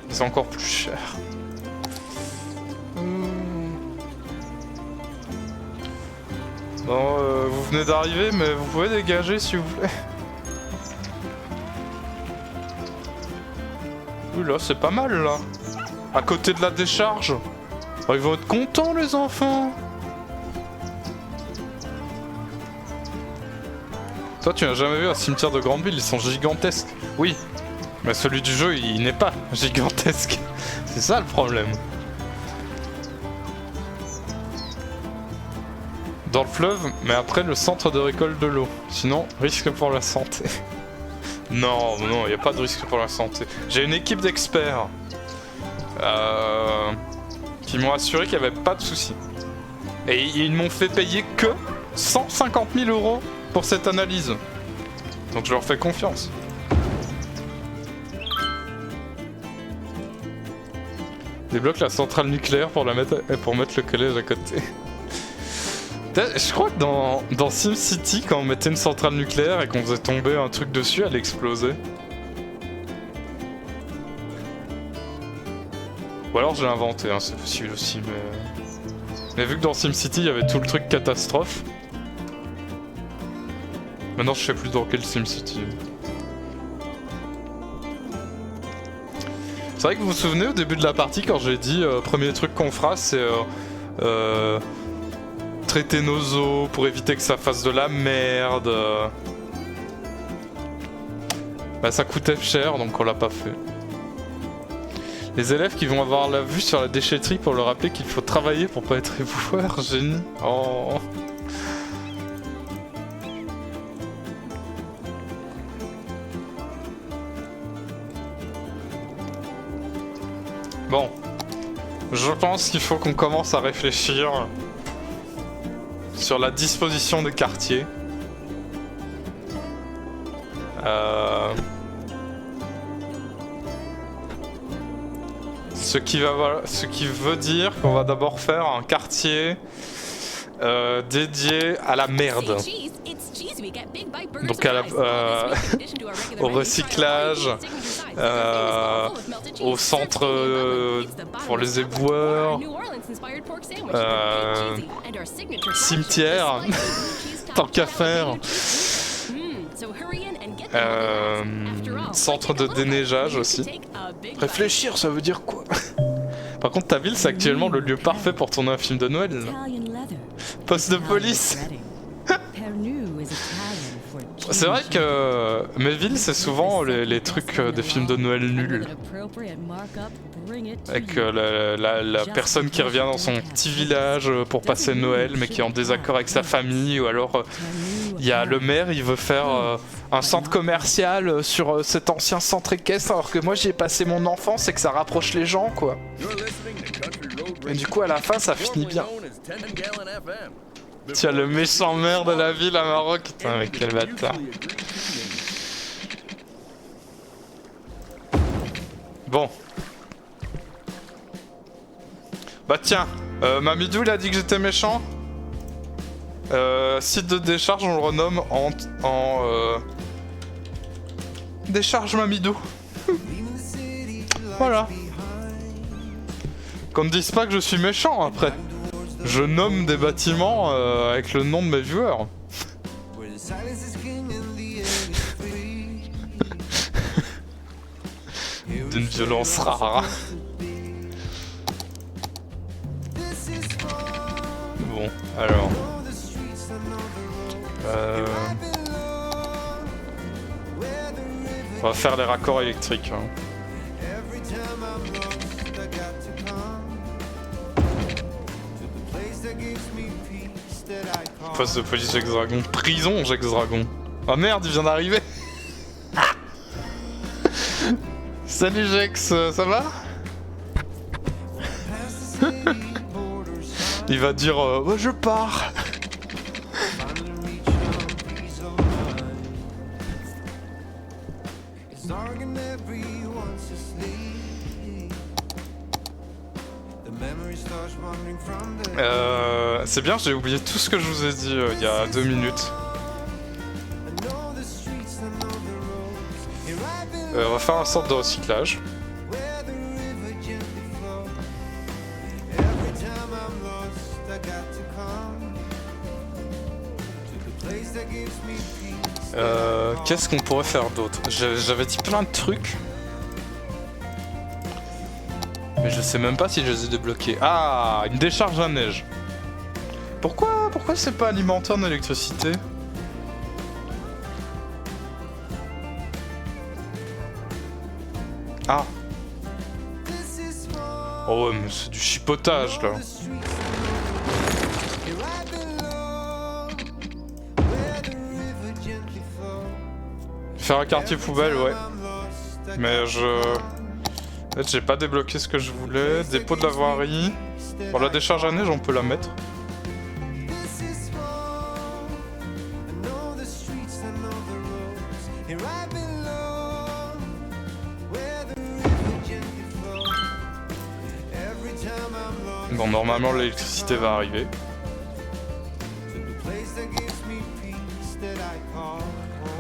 C'est encore plus cher. Bon, vous venez d'arriver, mais vous pouvez dégager s'il vous plaît. Ouh là, c'est pas mal là. À côté de la décharge. Oh, ils vont être contents les enfants. Toi tu n'as jamais vu un cimetière de grande ville, ils sont gigantesques. Oui, mais celui du jeu il n'est pas gigantesque. C'est ça le problème. Dans le fleuve, mais après le centre de récolte de l'eau. Sinon, risque pour la santé. Non, non, il n'y a pas de risque pour la santé. J'ai une équipe d'experts. Qui m'ont assuré qu'il n'y avait pas de soucis. Et ils m'ont fait payer que 150 000 € pour cette analyse. Donc je leur fais confiance. Débloque la centrale nucléaire pour mettre le collège à côté. Je crois que dans SimCity, quand on mettait une centrale nucléaire et qu'on faisait tomber un truc dessus, elle explosait. Ou alors je l'ai inventé, hein, c'est possible aussi, mais vu que dans SimCity il y avait tout le truc catastrophe, maintenant je sais plus dans quel SimCity. C'est vrai que vous vous souvenez au début de la partie quand j'ai dit premier truc qu'on fera c'est traiter nos eaux pour éviter que ça fasse de la merde. Bah ça coûtait cher donc on l'a pas fait. Les élèves qui vont avoir la vue sur la déchetterie pour leur rappeler qu'il faut travailler pour pas être éboueur, génie. Oh. Bon. Je pense qu'il faut qu'on commence à réfléchir sur la disposition des quartiers. Ce qui veut dire qu'on va d'abord faire un quartier dédié à la merde. Say cheese, it's Donc au recyclage, au centre pour les éboueurs, cimetière, tant qu'à faire, centre de déneigage aussi. Réfléchir, ça veut dire quoi? Par contre, ta ville, c'est actuellement le lieu parfait pour tourner un film de Noël. Poste de police. C'est vrai que mes villes, c'est souvent les trucs des films de Noël nuls. Avec la personne qui revient dans son petit village pour passer Noël, mais qui est en désaccord avec sa famille, ou alors il y a le maire, il veut faire un centre commercial sur cet ancien centre équestre, alors que moi j'y ai passé mon enfance et que ça rapproche les gens, quoi. Et du coup, à la fin, ça finit bien. Tiens, le méchant maire de la ville à Maroc. Putain, mais quel bâtard. Bon. Bah tiens, Mamidou il a dit que j'étais méchant. Site de décharge, on le renomme en décharge Mamidou. Voilà. Qu'on ne dise pas que je suis méchant après. Je nomme des bâtiments avec le nom de mes viewers. D'une violence rare. Bon, alors... on va faire les raccords électriques. Hein. Poste de police Jex-Dragon. Prison Jex-Dragon. Oh merde, il vient d'arriver. Salut Jex, ça va? Il va dire oh, je pars. C'est bien, j'ai oublié tout ce que je vous ai dit il y a 2 minutes. On va faire un sorte de recyclage. Qu'est-ce qu'on pourrait faire d'autre? J'avais dit plein de trucs. Mais je sais même pas si je les ai débloqués. Ah, une décharge à neige. Pourquoi c'est pas alimenté en électricité? Ah. Oh ouais, mais c'est du chipotage là. Faire un quartier poubelle, ouais. Mais en fait, j'ai pas débloqué ce que je voulais. Dépôt de la voirie. Bon, la décharge à neige, on peut la mettre. Bon, normalement, l'électricité va arriver.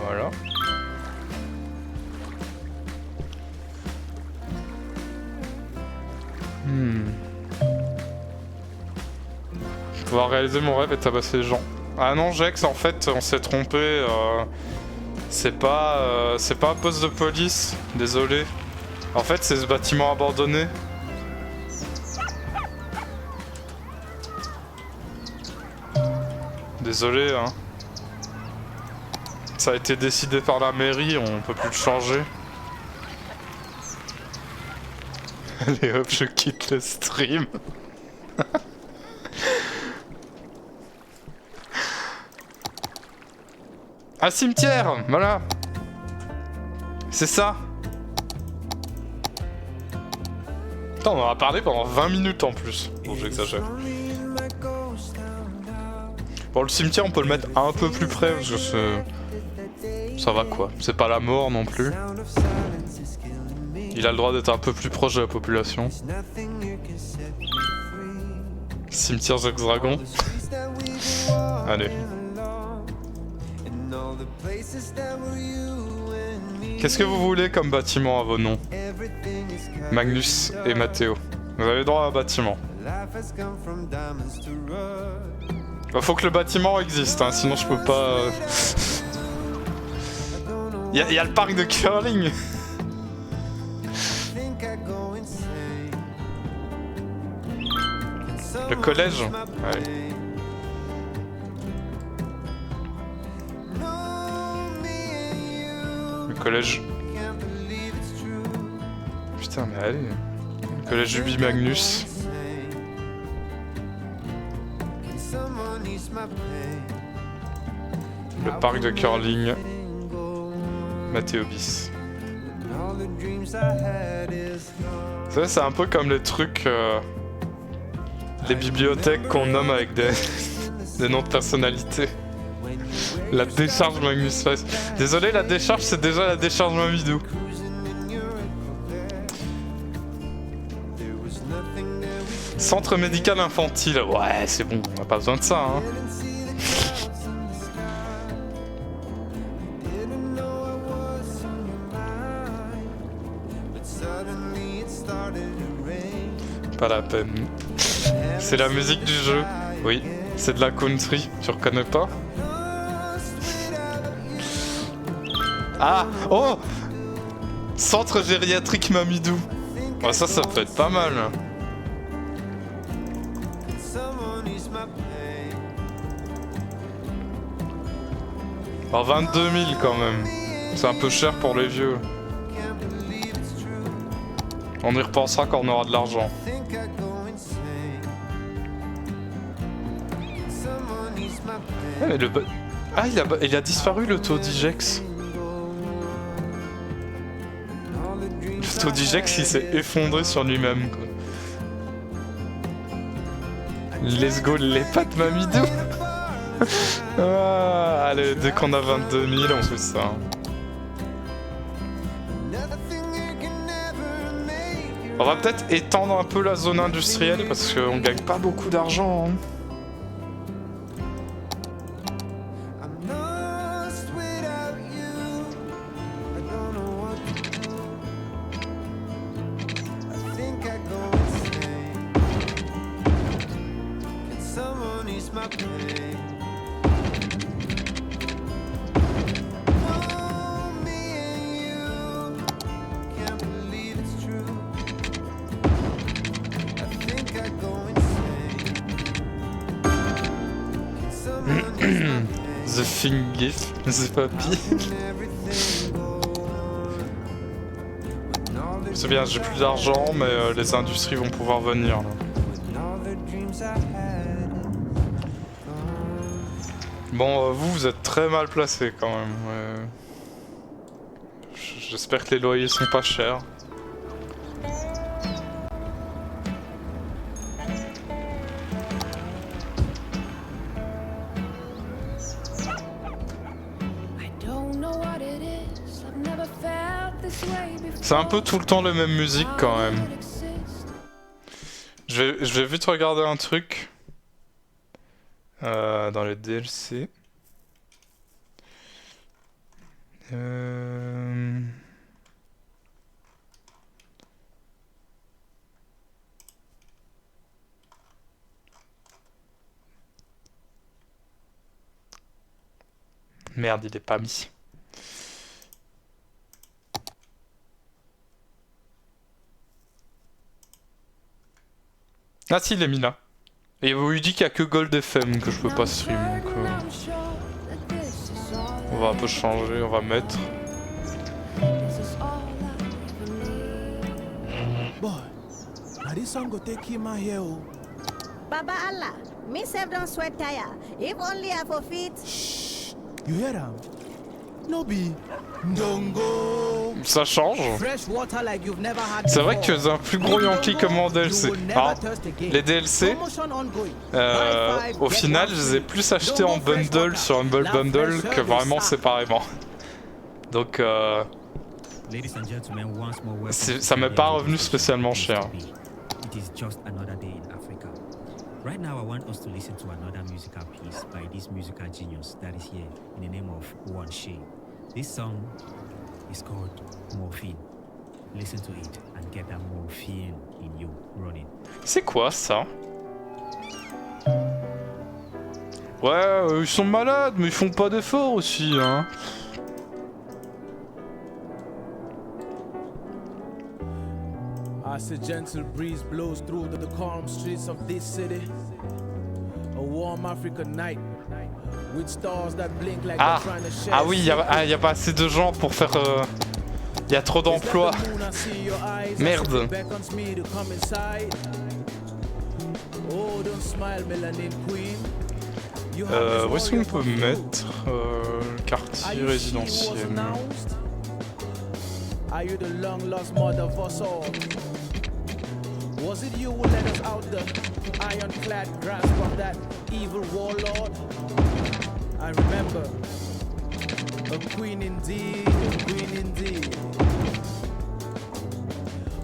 Voilà. Pouvoir réaliser mon rêve et tabasser les gens. Ah non, Jex, en fait, on s'est trompé. C'est pas un poste de police. Désolé. En fait, c'est ce bâtiment abandonné. Désolé, hein. Ça a été décidé par la mairie, on peut plus le changer. Allez hop, je quitte le stream. Un cimetière, voilà. C'est ça. Attends, on en a parlé pendant 20 minutes en plus. Bon, j'exagère. Bon, le cimetière, on peut le mettre un peu plus près parce que ça va quoi. C'est pas la mort non plus. Il a le droit d'être un peu plus proche de la population. Cimetière Jex-Dragon. Allez. Qu'est-ce que vous voulez comme bâtiment à vos noms? Magnus et Matteo. Vous avez droit à un bâtiment. Faut que le bâtiment existe, hein, sinon je peux pas... Il y a le parc de curling. Le collège. Ouais. Le collège. Putain, mais allez. Le collège Ubi Magnus. Le parc de curling. Matteo bis. Ça, c'est un peu comme les trucs. Les bibliothèques qu'on nomme avec des noms de personnalités. La décharge Magnus Face. Désolé, la décharge, c'est déjà la décharge Mamidou. Centre médical infantile. Ouais, c'est bon, on a pas besoin de ça, hein. Pas la peine. C'est la musique du jeu. Oui, c'est de la country. Tu reconnais pas? Ah! Oh! Centre gériatrique Mamidou. Oh, ça peut être pas mal. Oh, 22 000 quand même. C'est un peu cher pour les vieux. On y repensera quand on aura de l'argent. Ah, mais ah, il a disparu le taux d'Igex. Le taux d'Igex, il s'est effondré sur lui-même. Let's go, les pattes Mamidou. Ah, allez, dès qu'on a 22 000, on fait ça. On va peut-être étendre un peu la zone industrielle parce qu'on gagne pas beaucoup d'argent. Hein. The thing gift, the papy. C'est bien, j'ai plus d'argent, mais les industries vont pouvoir venir. Là. Bon, vous êtes très mal placé quand même. J'espère que les loyers sont pas chers. C'est un peu tout le temps la même musique quand même. Je vais vite regarder un truc. Dans les DLC. Merde, il est pas mis. Ah si, il est mis là. Et vous lui dit qu'il n'y a que Gold FM que je peux pas stream. Donc, on va un peu changer, on va mettre. Baba Allah, me save don't sweat tire. If only I for feet. Shh, you hear them? No be. Ndongo. Ça change. C'est vrai que c'est un plus gros Yankee comme en DLC. Alors, les DLC, au final, je les ai plus achetés en bundle sur Humble Bundle que vraiment séparément. Donc, ça m'est pas revenu spécialement cher. Right now, I want us to listen to another musical piece by this musical genius that is here in the name of One Shade. This song is called Morphine. Listen to it and get that morphine in you running. C'est quoi ça? Ouais, ils sont malades, mais ils font pas d'efforts aussi, hein. As a gentle breeze blows through the calm streets of this city, a warm African night with stars that blink like Ah, they're trying to share. ah oui, y a pas assez de gens pour faire. Y a trop d'emplois. Merde. Où est-ce qu'on peut mettre le quartier résidentiel? Are you the long lost mother of us all? Was it you who led us out the ironclad grasp of that evil warlord? I remember, a queen indeed, a queen indeed.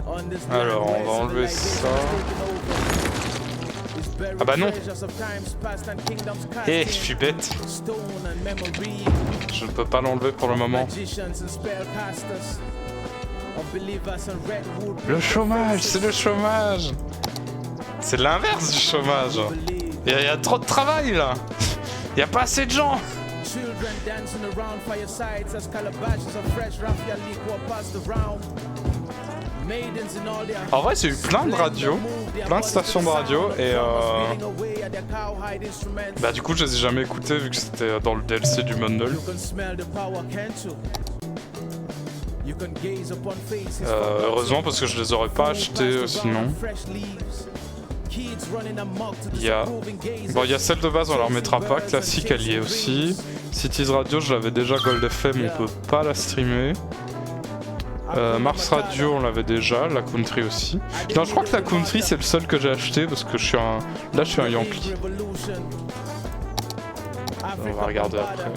On this Alors, on va enlever ça. Ah bah non. Eh, je suis bête. Je ne peux pas l'enlever pour le moment. Le chômage, c'est le chômage. C'est l'inverse du chômage. Il y a trop de travail là. Il y a pas assez de gens. En vrai, j'ai eu plein de radios, plein de stations de radio et bah du coup, je les ai jamais écoutées vu que c'était dans le DLC du bundle. Heureusement parce que je les aurais pas achetés sinon. Il y a celle de base, on la remettra pas. Classique, elle y est aussi. Cities Radio, je l'avais déjà. Gold FM, on peut pas la streamer. Mars Radio, on l'avait déjà. La Country aussi. Non, je crois que la Country, c'est le seul que j'ai acheté parce que je suis un Yankee. On va regarder après.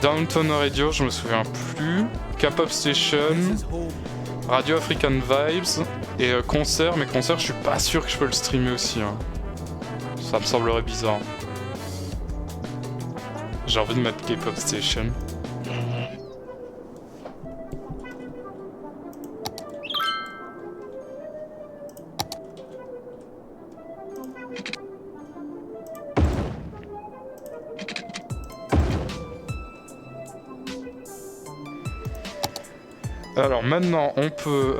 Downtown Radio, je me souviens plus. K-Pop Station, Radio African Vibes et concert, mais concert, je suis pas sûr que je peux le streamer aussi. Hein. Ça me semblerait bizarre. J'ai envie de mettre K-Pop Station. Alors maintenant on peut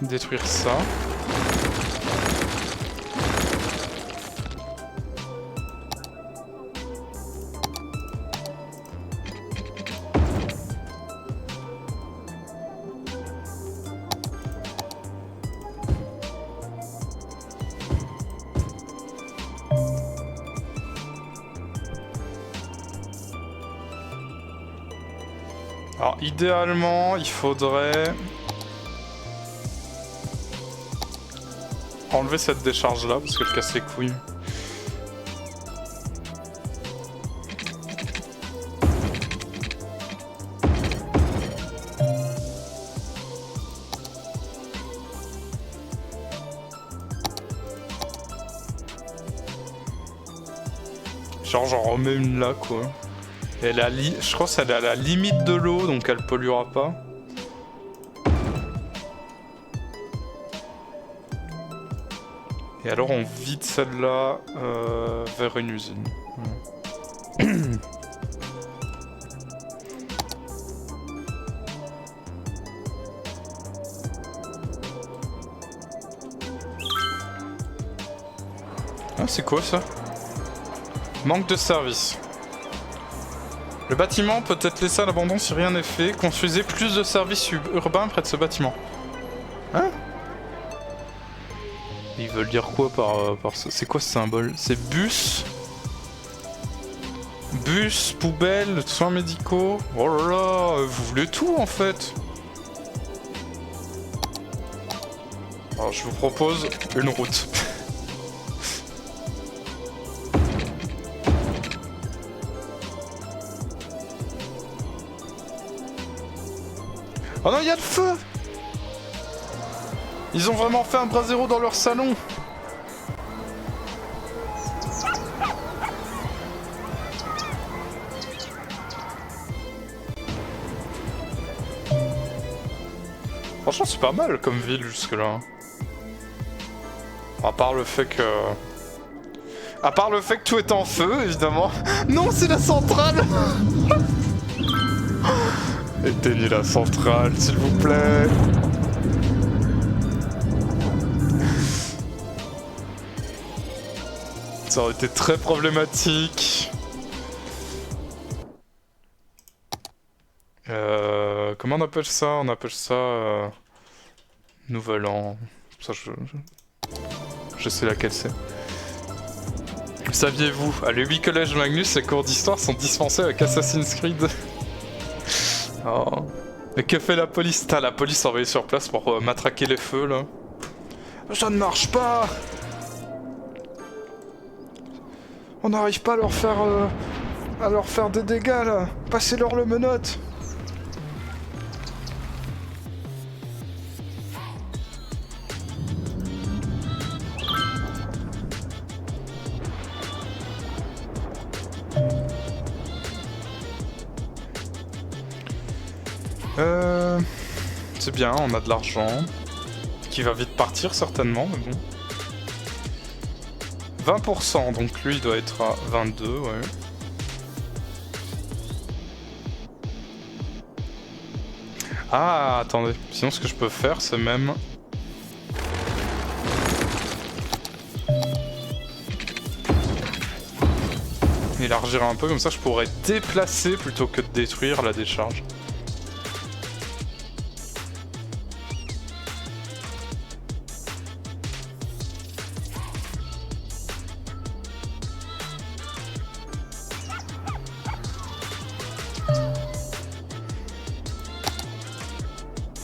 détruire ça. Alors idéalement, il faudrait enlever cette décharge là parce qu'elle casse les couilles. Genre j'en remets une là quoi. Elle a je pense qu'elle est à la limite de l'eau, donc elle polluera pas. Et alors on vide celle-là vers une usine. Ah, c'est quoi ça? Manque de service. Le bâtiment peut être laissé à l'abandon si rien n'est fait. Construisez plus de services urbains près de ce bâtiment. Hein? Ils veulent dire quoi par ça? C'est quoi ce symbole? C'est bus? Bus, poubelle, soins médicaux. Oh là là, vous voulez tout en fait. Alors je vous propose une route. Oh non, il y a le feu! Ils ont vraiment fait un bras zéro dans leur salon! Franchement, c'est pas mal comme ville jusque-là. À part le fait que... À part le fait que tout est en feu, évidemment. Non, c'est la centrale. Éteignez la centrale, s'il vous plaît. Ça aurait été très problématique. Comment on appelle ça? On appelle ça... Nouvel An. Ça, je sais laquelle c'est. Saviez-vous, à les 8 collèges Magnus, les cours d'histoire sont dispensés avec Assassin's Creed. Oh. Mais que fait la police? T'as la police envoyée sur place pour matraquer les feux là. Ça ne marche pas. On n'arrive pas à leur faire des dégâts là. Passez-leur le menotte. C'est bien, on a de l'argent qui va vite partir certainement, mais bon. 20%, donc lui il doit être à 22, ouais. Ah, attendez, sinon ce que je peux faire c'est même... élargir un peu, comme ça je pourrais déplacer plutôt que de détruire la décharge.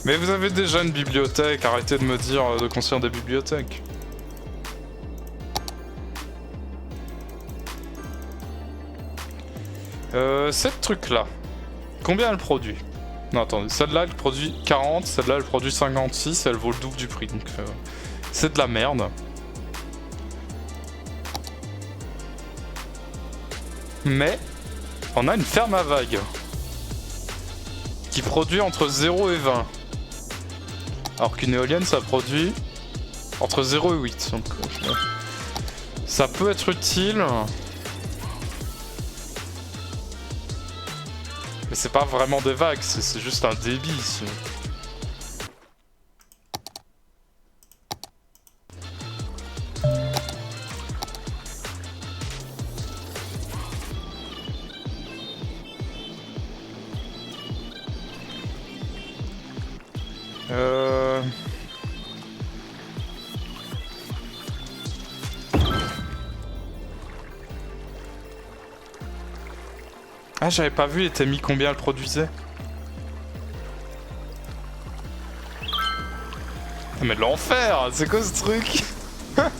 Mais vous avez déjà une bibliothèque, arrêtez de me dire de construire des bibliothèques. Cette truc là, combien elle produit? Non attendez, celle-là elle produit 40, celle-là elle produit 56, elle vaut le double du prix, donc c'est de la merde. Mais, on a une ferme à vagues, qui produit entre 0 et 20. Alors qu'une éolienne ça produit entre 0 et 8, donc ça peut être utile. Mais c'est pas vraiment des vagues, c'est juste un débit ici. Ah, j'avais pas vu, il était mis combien elle produisait. Ah, mais l'enfer, c'est quoi ce truc? En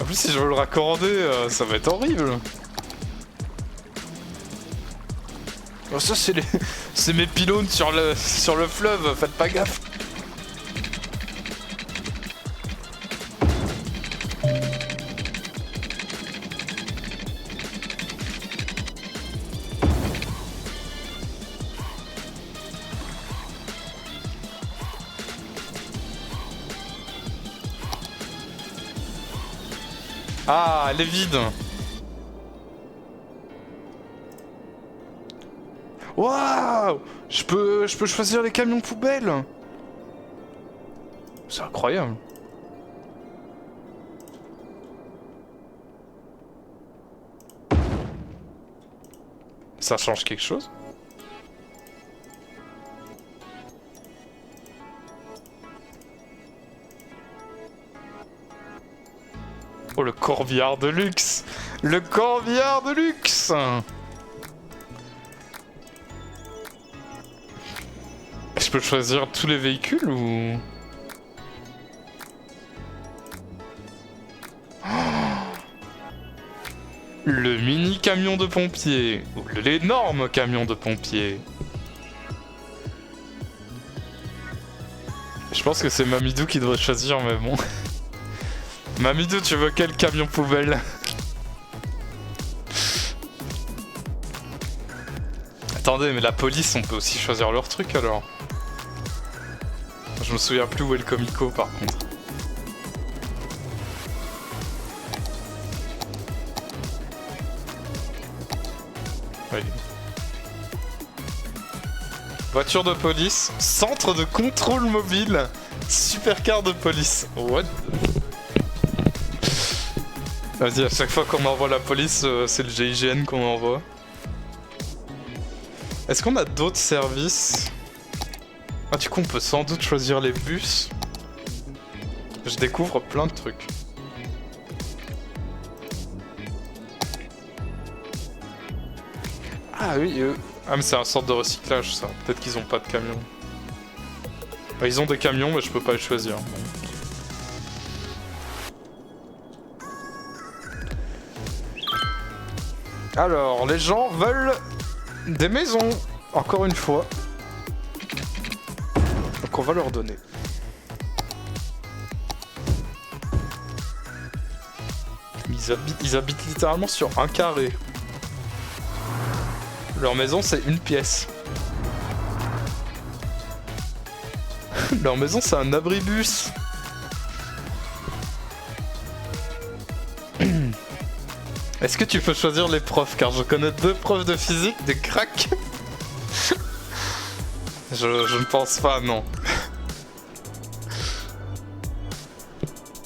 plus, si je veux le raccorder, ça va être horrible. Oh, ça, c'est mes pylônes sur le fleuve, faites pas gaffe. Ah, elle est vide. Waouh! Je peux choisir les camions poubelles. C'est incroyable. Ça change quelque chose? Oh, le corbillard de luxe! Le corbillard de luxe! Je peux choisir tous les véhicules ou... Oh, le mini camion de pompier ou l'énorme camion de pompier. pense que c'est Mamidou qui devrait choisir, mais bon. Mamidou, tu veux quel camion poubelle? Attendez, mais la police, on peut aussi choisir leur truc alors. Je me souviens plus où est le comico par contre. Oui. Voiture de police, centre de contrôle mobile, supercar de police. What? Vas-y, à chaque fois qu'on envoie la police, c'est le GIGN qu'on envoie. Est-ce qu'on a d'autres services? Ah, du coup, on peut sans doute choisir les bus. Je découvre plein de trucs. Ah oui, ah mais c'est un sorte de recyclage ça. Peut-être qu'ils ont pas de camion. Bah, ils ont des camions mais je peux pas les choisir. Alors, les gens veulent des maisons, encore une fois. Donc on va leur donner. Ils habitent littéralement sur un carré. Leur maison c'est une pièce. Leur maison c'est un abribus. Est-ce que tu peux choisir les profs? Car je connais 2 profs de physique, des cracks. je ne pense pas, non.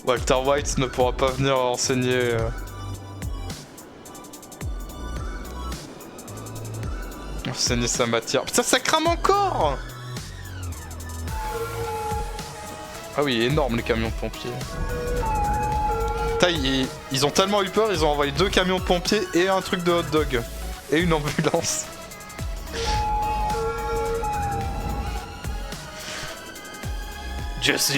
Walter White ne pourra pas venir enseigner... enseigner sa matière. Putain, ça crame encore! Ah oui, énorme les camions de pompiers. Putain, ils ont tellement eu peur, ils ont envoyé 2 camions de pompiers et un truc de hot dog. Et une ambulance. Jesse.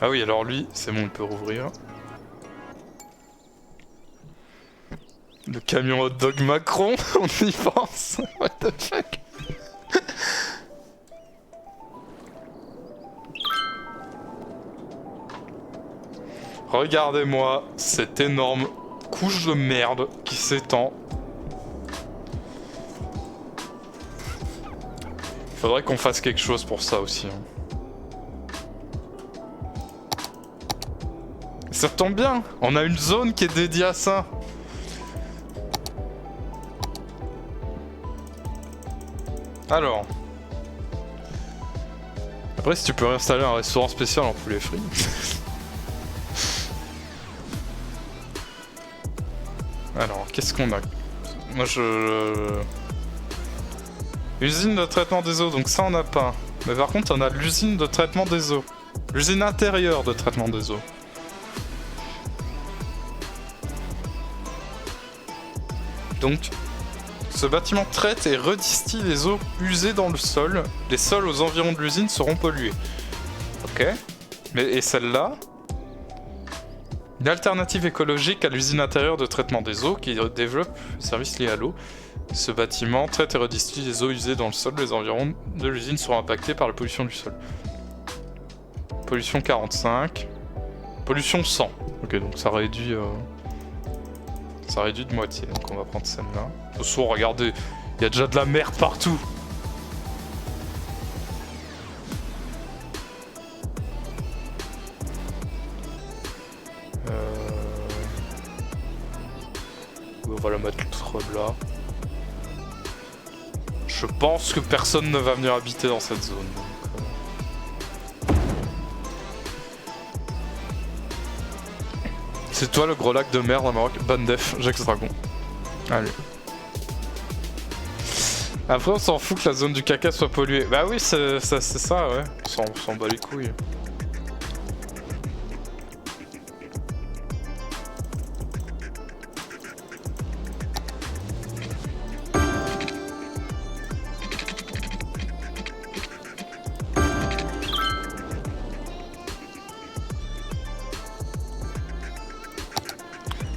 Ah oui, alors lui, c'est bon, il peut rouvrir. Le camion hot dog Macron, on y pense. What the fuck? Regardez-moi cette énorme couche de merde qui s'étend. Faudrait qu'on fasse quelque chose pour ça aussi. Ça tombe bien, on a une zone qui est dédiée à ça. Alors. Après, si tu peux réinstaller un restaurant spécial en poulet frit. Alors, qu'est-ce qu'on a? Moi, usine de traitement des eaux, donc ça on n'a pas. Mais par contre, on a l'usine de traitement des eaux. L'usine intérieure de traitement des eaux. Donc, ce bâtiment traite et redistille les eaux usées dans le sol. Les sols aux environs de l'usine seront pollués. Ok. Mais et celle-là? Une alternative écologique à l'usine intérieure de traitement des eaux qui développe des services liés à l'eau. Ce bâtiment traite et redistille les eaux usées dans le sol. Les environs de l'usine seront impactés par la pollution du sol. Pollution 45. Pollution 100. Ok, donc ça réduit... Ça réduit de moitié, donc on va prendre celle-là. De toute façon, regardez, il y a déjà de la merde partout. On va la mettre là. Je pense que personne ne va venir habiter dans cette zone. C'est toi le gros lac de merde à Maroc. Bandef, Jax Dragon. Allez. Après on s'en fout que la zone du caca soit polluée. Bah oui c'est ça ouais. On s'en bat les couilles.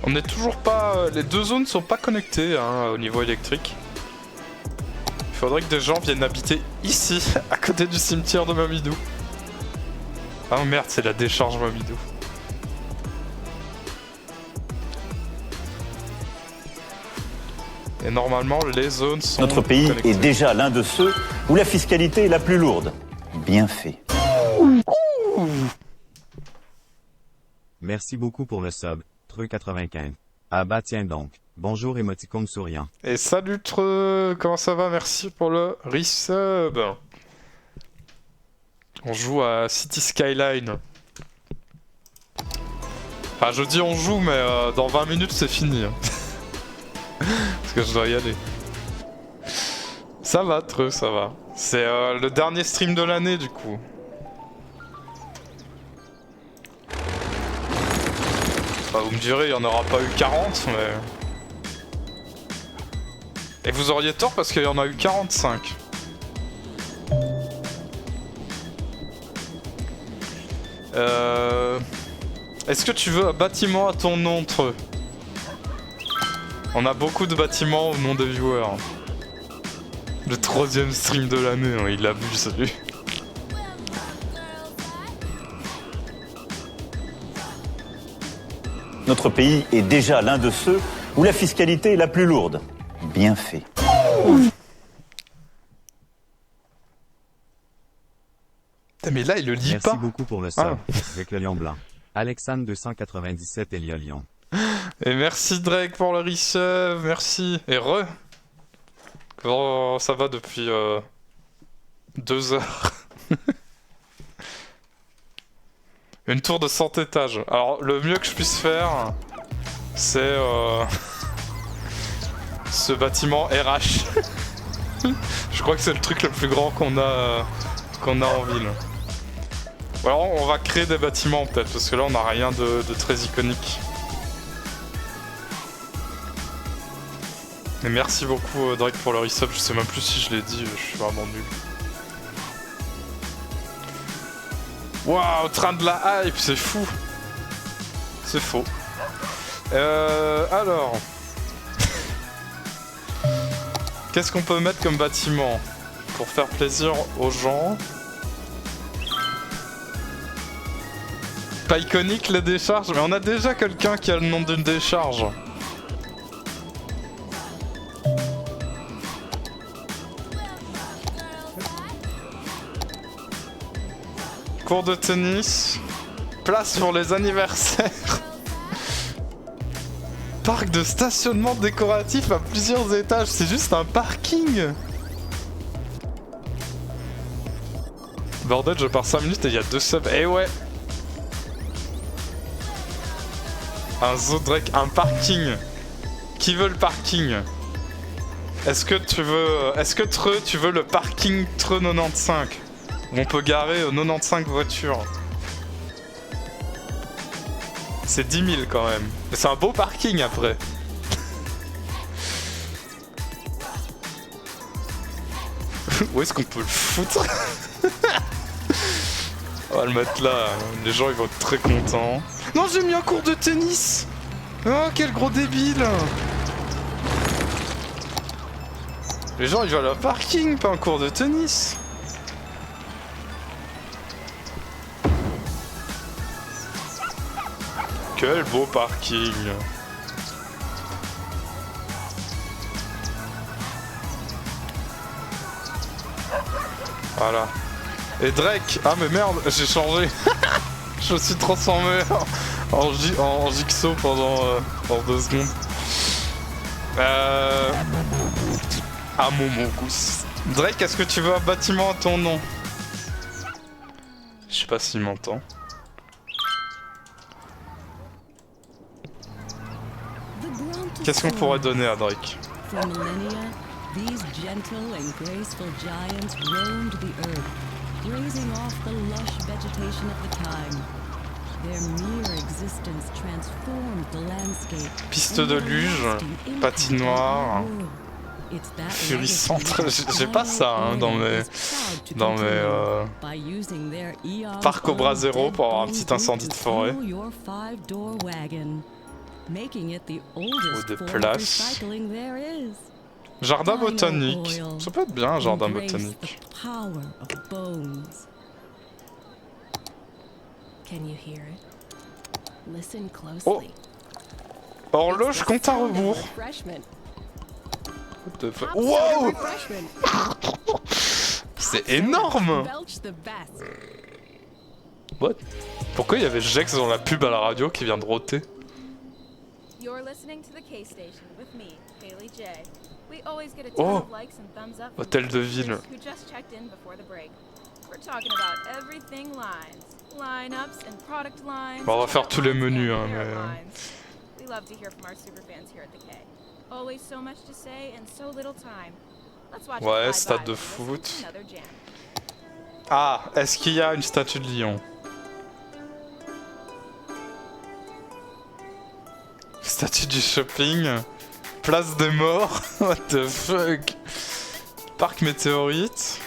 On n'est toujours pas... Les 2 zones sont pas connectées hein, au niveau électrique. faudrait que des gens viennent habiter ici, à côté du cimetière de Mamidou. Ah merde, c'est la décharge Mamidou. Et normalement, les zones sont... Notre pays connectées. est déjà l'un de ceux où la fiscalité est la plus lourde. Bien fait. Merci beaucoup pour le sub, Treux95. Ah bah tiens donc. Bonjour émoticône souriant. Et salut Treux, comment ça va? Merci pour le resub. On joue à City Skyline. Enfin, je dis on joue, mais dans 20 minutes c'est fini. Parce que je dois y aller. Ça va, Treux, ça va. C'est le dernier stream de l'année, du coup. Enfin, vous me direz, il n'y en aura pas eu 40, mais... Et vous auriez tort parce qu'il y en a eu 45. Est-ce que tu veux un bâtiment à ton nom, Treux? On a beaucoup de bâtiments au nom des viewers. Le 3ème stream de l'année, hein, il abuse lui. Notre pays est déjà l'un de ceux où la fiscalité est la plus lourde. Bien fait. Putain, mais là il le lit Merci pas. beaucoup pour le sub, Ah. avec le lion blanc. Alexandre 297 et Lyon. Et merci Drake pour le resub, merci. Et re. Comment ça va depuis 2 heures? Une tour de 100 étages. Alors le mieux que je puisse faire, c'est ce bâtiment RH. Je crois que c'est le truc le plus grand qu'on a en ville. Ou alors on va créer des bâtiments peut-être, parce que là on n'a rien de très iconique. Mais merci beaucoup Drake pour le resub, je sais même plus si je l'ai dit, je suis vraiment nul. Waouh, train de la hype, c'est fou. C'est faux. Alors... Qu'est-ce qu'on peut mettre comme bâtiment pour faire plaisir aux gens? Pas iconique les décharges, mais on a déjà quelqu'un qui a le nom d'une décharge. Cours de tennis, place pour les anniversaires, parc de stationnement décoratif à plusieurs étages, c'est juste un parking. Bordel, je pars 5 minutes et il y a 2 subs, eh ouais. Un zoo Drake, un parking. Qui veut le parking? Est-ce que tu veux... Est-ce que Treux, tu veux le parking Treux 95? Où on peut garer 95 voitures. C'est 10 000 quand même. Mais c'est un beau parking après. Où est-ce qu'on peut le foutre? On va le mettre là. Les gens ils vont être très contents. Non, j'ai mis un cours de tennis. Oh, quel gros débile. Les gens ils veulent un parking, pas un cours de tennis. Quel beau parking. Voilà. Et Drake, ah mais merde, j'ai changé. Je me suis transformé en Jigsaw pendant 2 secondes. Ah mon mongoose. Drake, est-ce que tu veux un bâtiment à ton nom? Je sais pas s'il m'entend. Qu'est-ce qu'on pourrait donner à Drake? For millennia, these gentle and graceful giants roamed the earth, grazing off the lush vegetation of the time. Their mere existence transformed the landscape. Piste de luge, patinoire, Fury Centre. J'ai pas ça hein, dans mes Parc Cobra Zero pour avoir un petit incendie de forêt. Making it the oldest Ou des form of places. recycling there is. Jardin Bio botanique. oil. Ça peut être bien un jardin Embrace botanique. the power of bones. Can you hear it? Listen closely. Oh. Horloge It's the compte à sound of rebours. refreshment. What the fuck? Pop sound Wow! refreshment. C'est Pop énorme! sound. Belch the best. What? Pourquoi il y avait Jex dans la pub à la radio qui vient de roter? You're listening to the K Station with me, Haley J. We always get a Oh. ton of likes and thumbs up from Hôtel de ville. listeners who just checked in before the break. We're talking about everything lines, lineups and product lines. Bon, on va faire tous les menus, hein, Hair mais... lines. We love to hear from our super fans here at the K. Always so much to say and so little time. Let's watch Ouais, it fly stade by de and listen to foot. another jam. Ah, est-ce qu'il y a une statue de lion? Statue du shopping. Place des morts. What the fuck? Parc météorite.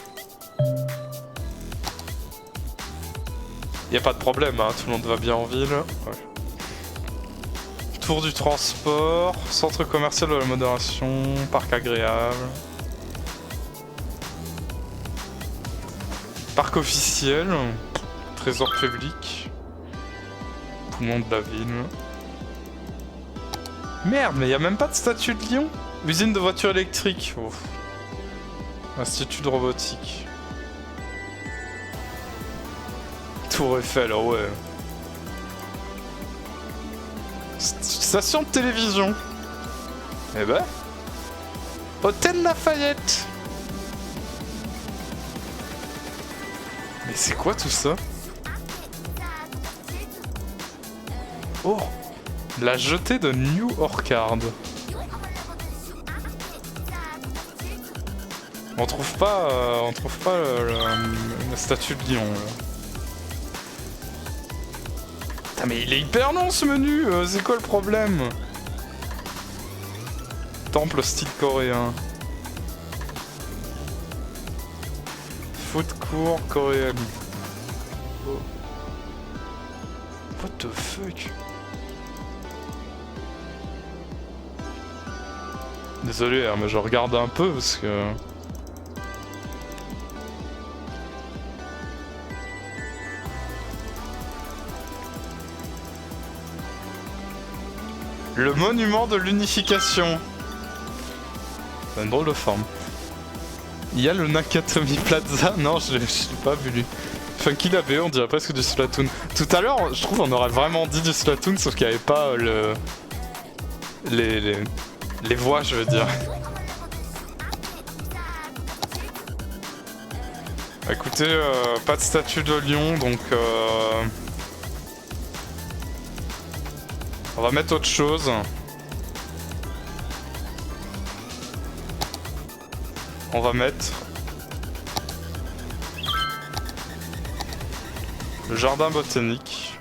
Y a pas de problème, hein, tout le monde va bien en ville. Ouais. Tour du transport, centre commercial de la modération, parc agréable. Parc officiel, trésor public, poumon de la ville. Merde, mais y a même pas de statue de lion. Usine de voitures électriques. Ouf. Institut de robotique. Tour Eiffel, oh ouais. Station de télévision. Eh ben. Hôtel Lafayette. Mais c'est quoi tout ça? Oh, la jetée de New Orchard. On trouve pas la statue de lion. Là. Putain, mais il est hyper long ce menu. C'est quoi le problème? Temple style coréen. Food court coréen. Oh. What the fuck? Désolé, hein, mais je regarde un peu parce que... Le monument de l'unification. C'est une drôle de forme. Il y a le Nakatomi Plaza. Non, je l'ai pas vu lui. Funky la BO, on dirait presque du Splatoon. Tout à l'heure, je trouve on aurait vraiment dit du Splatoon, sauf qu'il n'y avait pas les voix, je veux dire. Écoutez, pas de statue de lion, donc on va mettre autre chose. On va mettre le jardin botanique,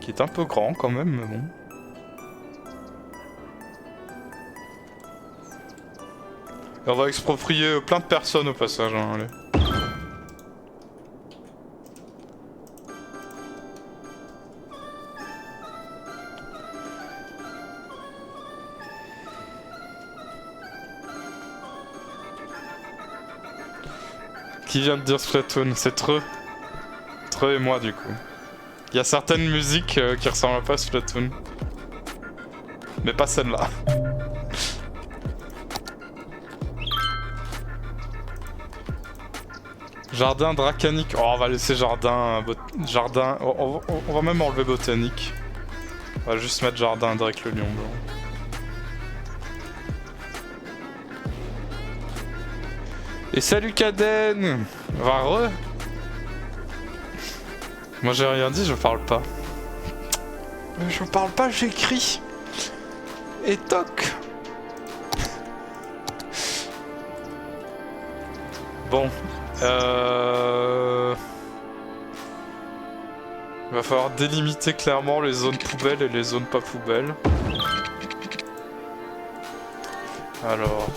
qui est un peu grand quand même, mais bon. Et on va exproprier plein de personnes au passage, hein, allez. Qui vient de dire Splatoon? C'est Treux. Treux et moi du coup. Il y a certaines musiques qui ressemblent pas à Splatoon. Mais pas celle-là. Jardin dracanique. Oh, on va laisser jardin... jardin... On va même enlever botanique. On va juste mettre jardin Drake le lion blanc. Et salut Kaden! Va re! Moi j'ai rien dit, je parle pas. Je parle pas, j'écris! Et toc! Bon. Il va falloir délimiter clairement les zones poubelles et les zones pas poubelles. Alors...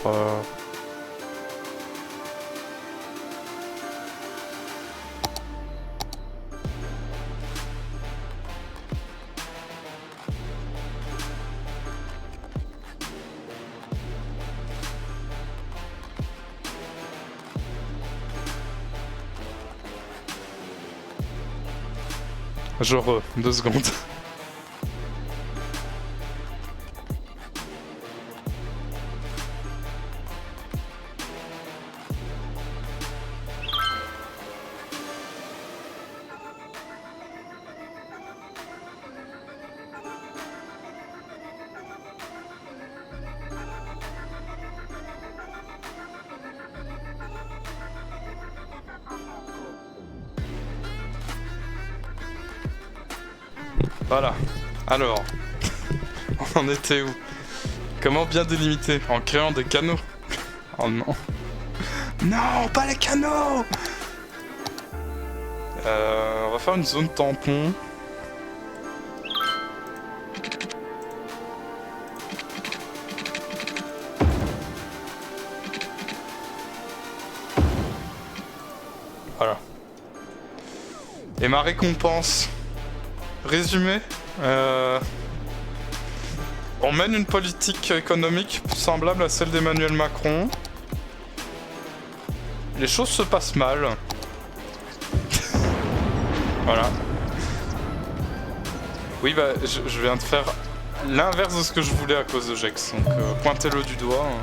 Genre, 2 secondes. Voilà. Alors, on en était où? Comment bien délimiter? En créant des canaux. Oh non. Non, pas les canaux! On va faire une zone tampon. Voilà. Et ma récompense. Résumé, on mène une politique économique semblable à celle d'Emmanuel Macron. Les choses se passent mal. Voilà. Oui, bah, je viens de faire l'inverse de ce que je voulais à cause de Jex. Donc, pointez-le du doigt. Hein.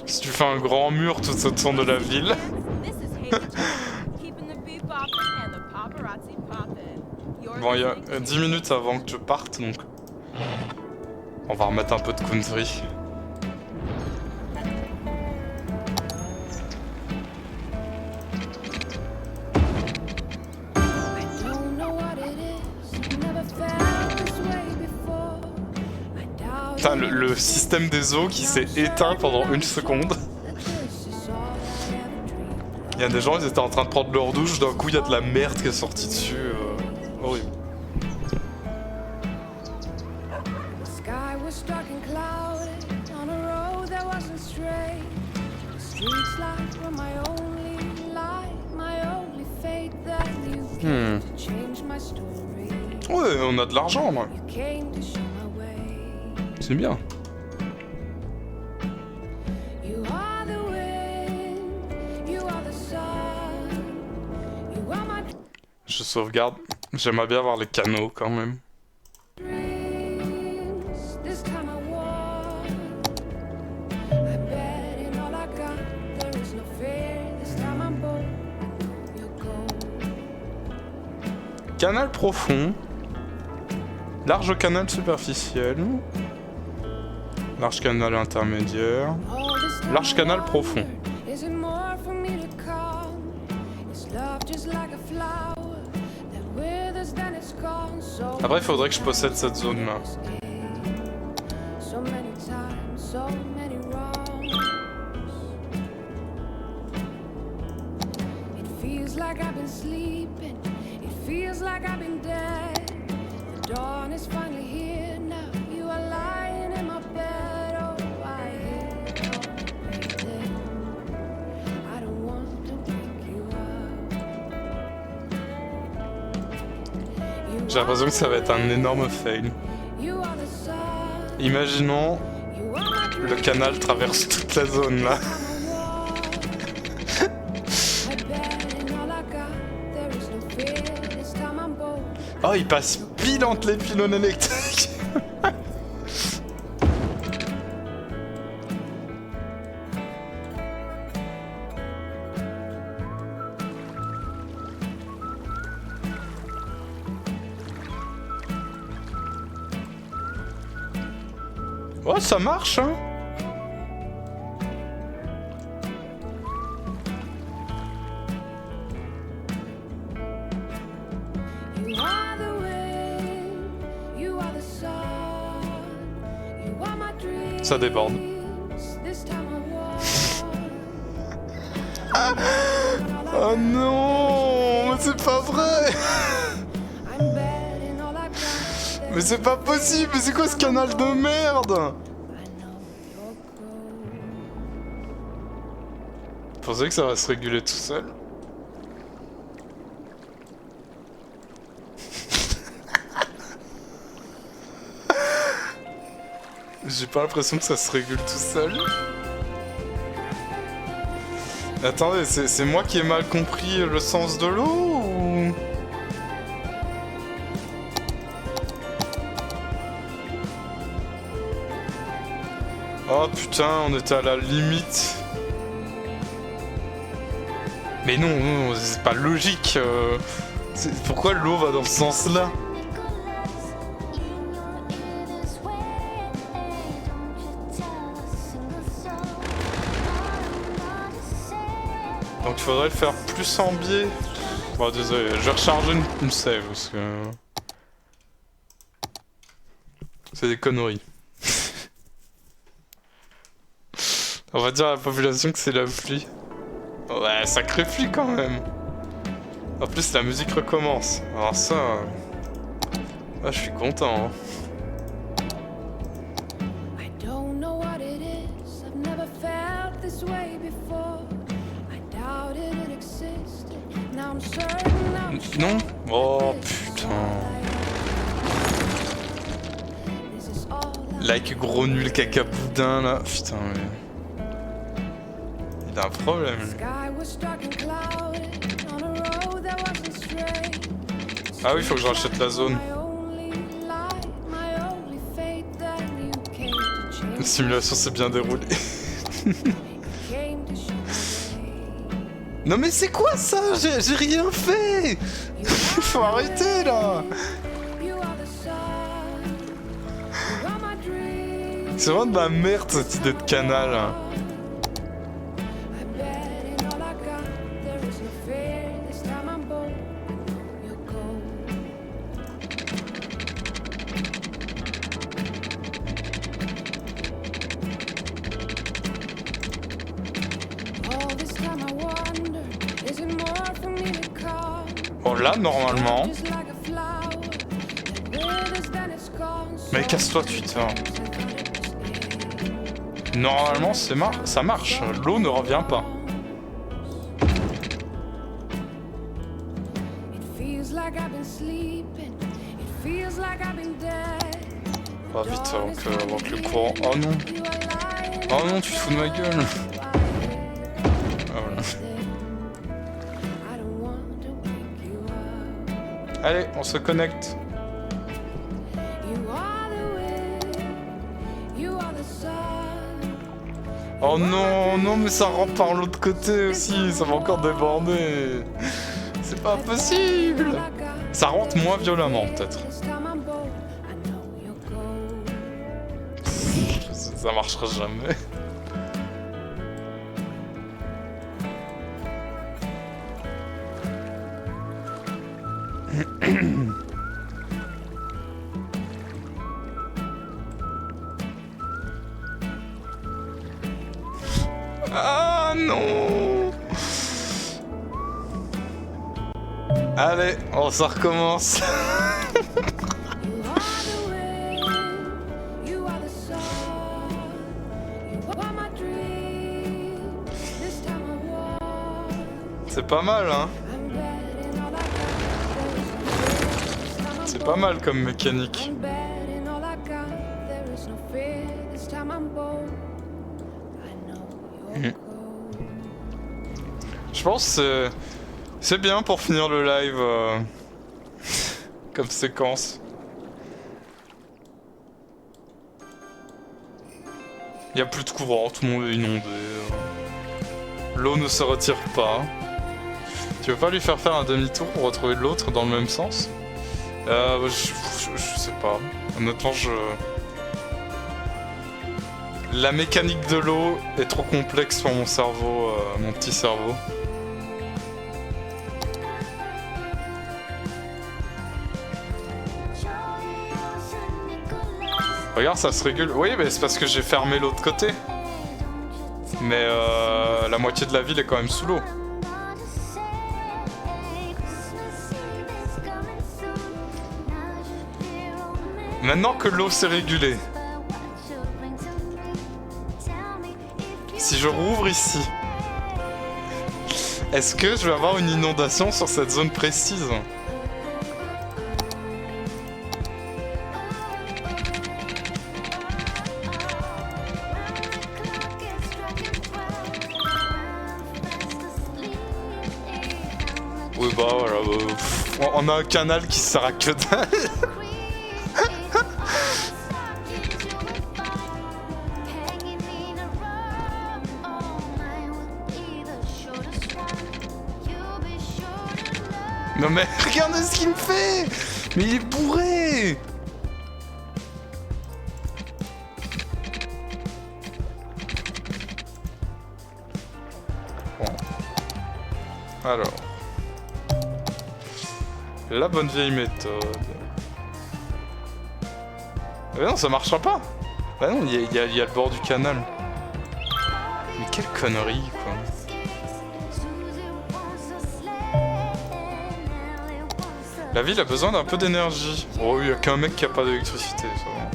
Si tu fais un grand mur tout autour de la ville. Bon, il y a 10 minutes avant que je parte, donc on va remettre un peu de country. Putain, le système des eaux qui s'est éteint pendant 1 seconde. Il y a des gens, ils étaient en train de prendre leur douche, d'un coup il y a de la merde qui est sortie dessus. Horrible. Ouais, on a de l'argent, moi. C'est bien. Je sauvegarde. J'aimerais bien avoir les canaux quand même. Canal profond. Large canal superficiel. Large canal intermédiaire. Large canal profond. Après, il faudrait que je possède cette zone-là. J'ai l'impression que ça va être un énorme fail. Imaginons le canal traverse toute la zone là. Oh, il passe pile entre les pylônes électriques. Oh, ça marche, hein. Ça déborde. Oh non, mais c'est pas vrai. Mais c'est pas possible, mais c'est quoi ce canal de merde? Vous pensez que ça va se réguler tout seul? J'ai pas l'impression que ça se régule tout seul. Attendez, c'est moi qui ai mal compris le sens de l'eau ou... Oh putain, on était à la limite. Mais non, non, c'est pas logique. Pourquoi l'eau va dans ce sens-là? Donc il faudrait le faire plus en biais. Bon désolé, je vais recharger une save parce que... C'est des conneries. On va dire à la population que c'est la pluie. Ouais, sacré pluie quand même. En plus la musique recommence. Alors ça... Ah, je suis content. Hein. Non? Oh putain. Like gros nul caca boudin là. Putain mais... Il a un problème. Ah oui, faut que je rachète la zone. La simulation s'est bien déroulée. Non mais c'est quoi ça? J'ai rien fait. Faut arrêter là. C'est vraiment de ma merde cette idée de canal. Bon là normalement... Mais casse-toi Twitter. Normalement ça marche, l'eau ne revient pas. Va vite avant que le courant... Oh non. Oh non, tu te fous de ma gueule. Ah voilà. Allez, on se connecte. Oh non, non mais ça rentre par l'autre côté aussi, ça va encore déborder. C'est pas possible. Ça rentre moins violemment peut-être. Ça marchera jamais. Ah non. Allez, ça recommence. C'est pas mal, hein. C'est pas mal comme mécanique. Je pense que c'est bien pour finir le live comme séquence. Il n'y a plus de courant, tout le monde est inondé. L'eau ne se retire pas. Tu veux pas lui faire un demi-tour pour retrouver l'autre dans le même sens? Je sais pas. Honnêtement, la mécanique de l'eau est trop complexe pour mon cerveau, mon petit cerveau. Regarde, ça se régule. Oui, mais c'est parce que j'ai fermé l'autre côté. Mais la moitié de la ville est quand même sous l'eau. Maintenant que l'eau s'est régulée, si je rouvre ici, est-ce que je vais avoir une inondation sur cette zone précise? On a un canal qui sert à que dalle. Non mais regardez ce qu'il me fait. Mais il est bourré. Bon. Alors. La bonne vieille méthode. Mais non, ça marchera pas. Bah non, il y a le bord du canal. Mais quelle connerie, quoi. La ville a besoin d'un peu d'énergie. Oh, il y a qu'un mec qui a pas d'électricité, ça va.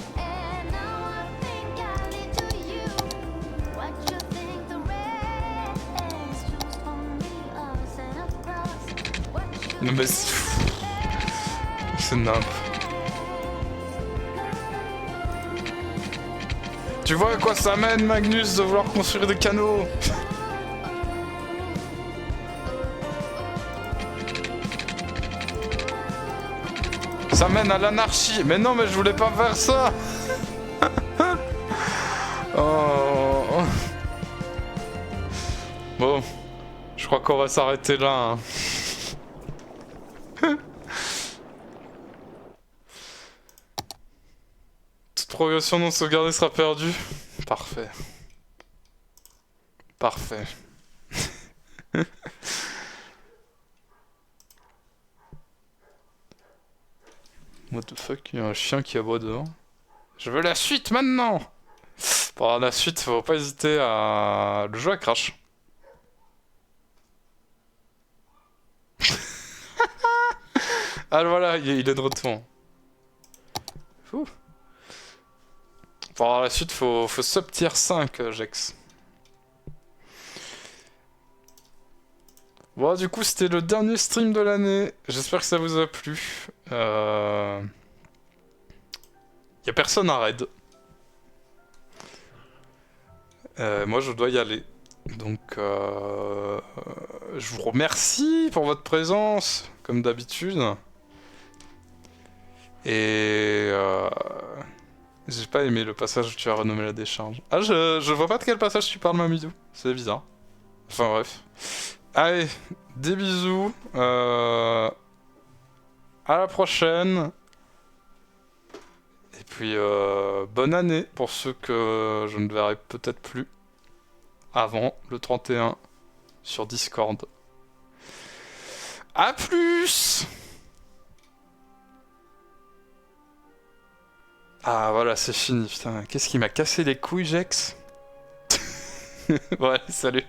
Non mais c'est nimp. Tu vois à quoi ça mène, Magnus, de vouloir construire des canaux? Ça mène à l'anarchie. Mais non, mais je voulais pas faire ça. Oh. Bon, je crois qu'on va s'arrêter là. Hein. Toute progression non sauvegardée sera perdue. Parfait. Parfait. What the fuck, il y a un chien qui aboie dehors. Je veux la suite maintenant. Pour avoir la suite, faut pas hésiter à le jouer à Crash. Ah voilà, il est de retour. Ouh. Pour avoir la suite, faut sub tier 5, Jex. Bon, du coup, c'était le dernier stream de l'année. J'espère que ça vous a plu. Y'a personne à raid. Moi, je dois y aller. Donc, je vous remercie pour votre présence, comme d'habitude. Et j'ai pas aimé le passage où tu as renommé la décharge. Ah, je vois pas de quel passage tu parles, Mamidou. C'est bizarre. Enfin, bref. Allez, des bisous. À la prochaine. Et puis, bonne année pour ceux que je ne verrai peut-être plus avant le 31 sur Discord. A plus! Ah voilà, c'est fini, putain. Qu'est-ce qui m'a cassé les couilles, Jex? Ouais, salut.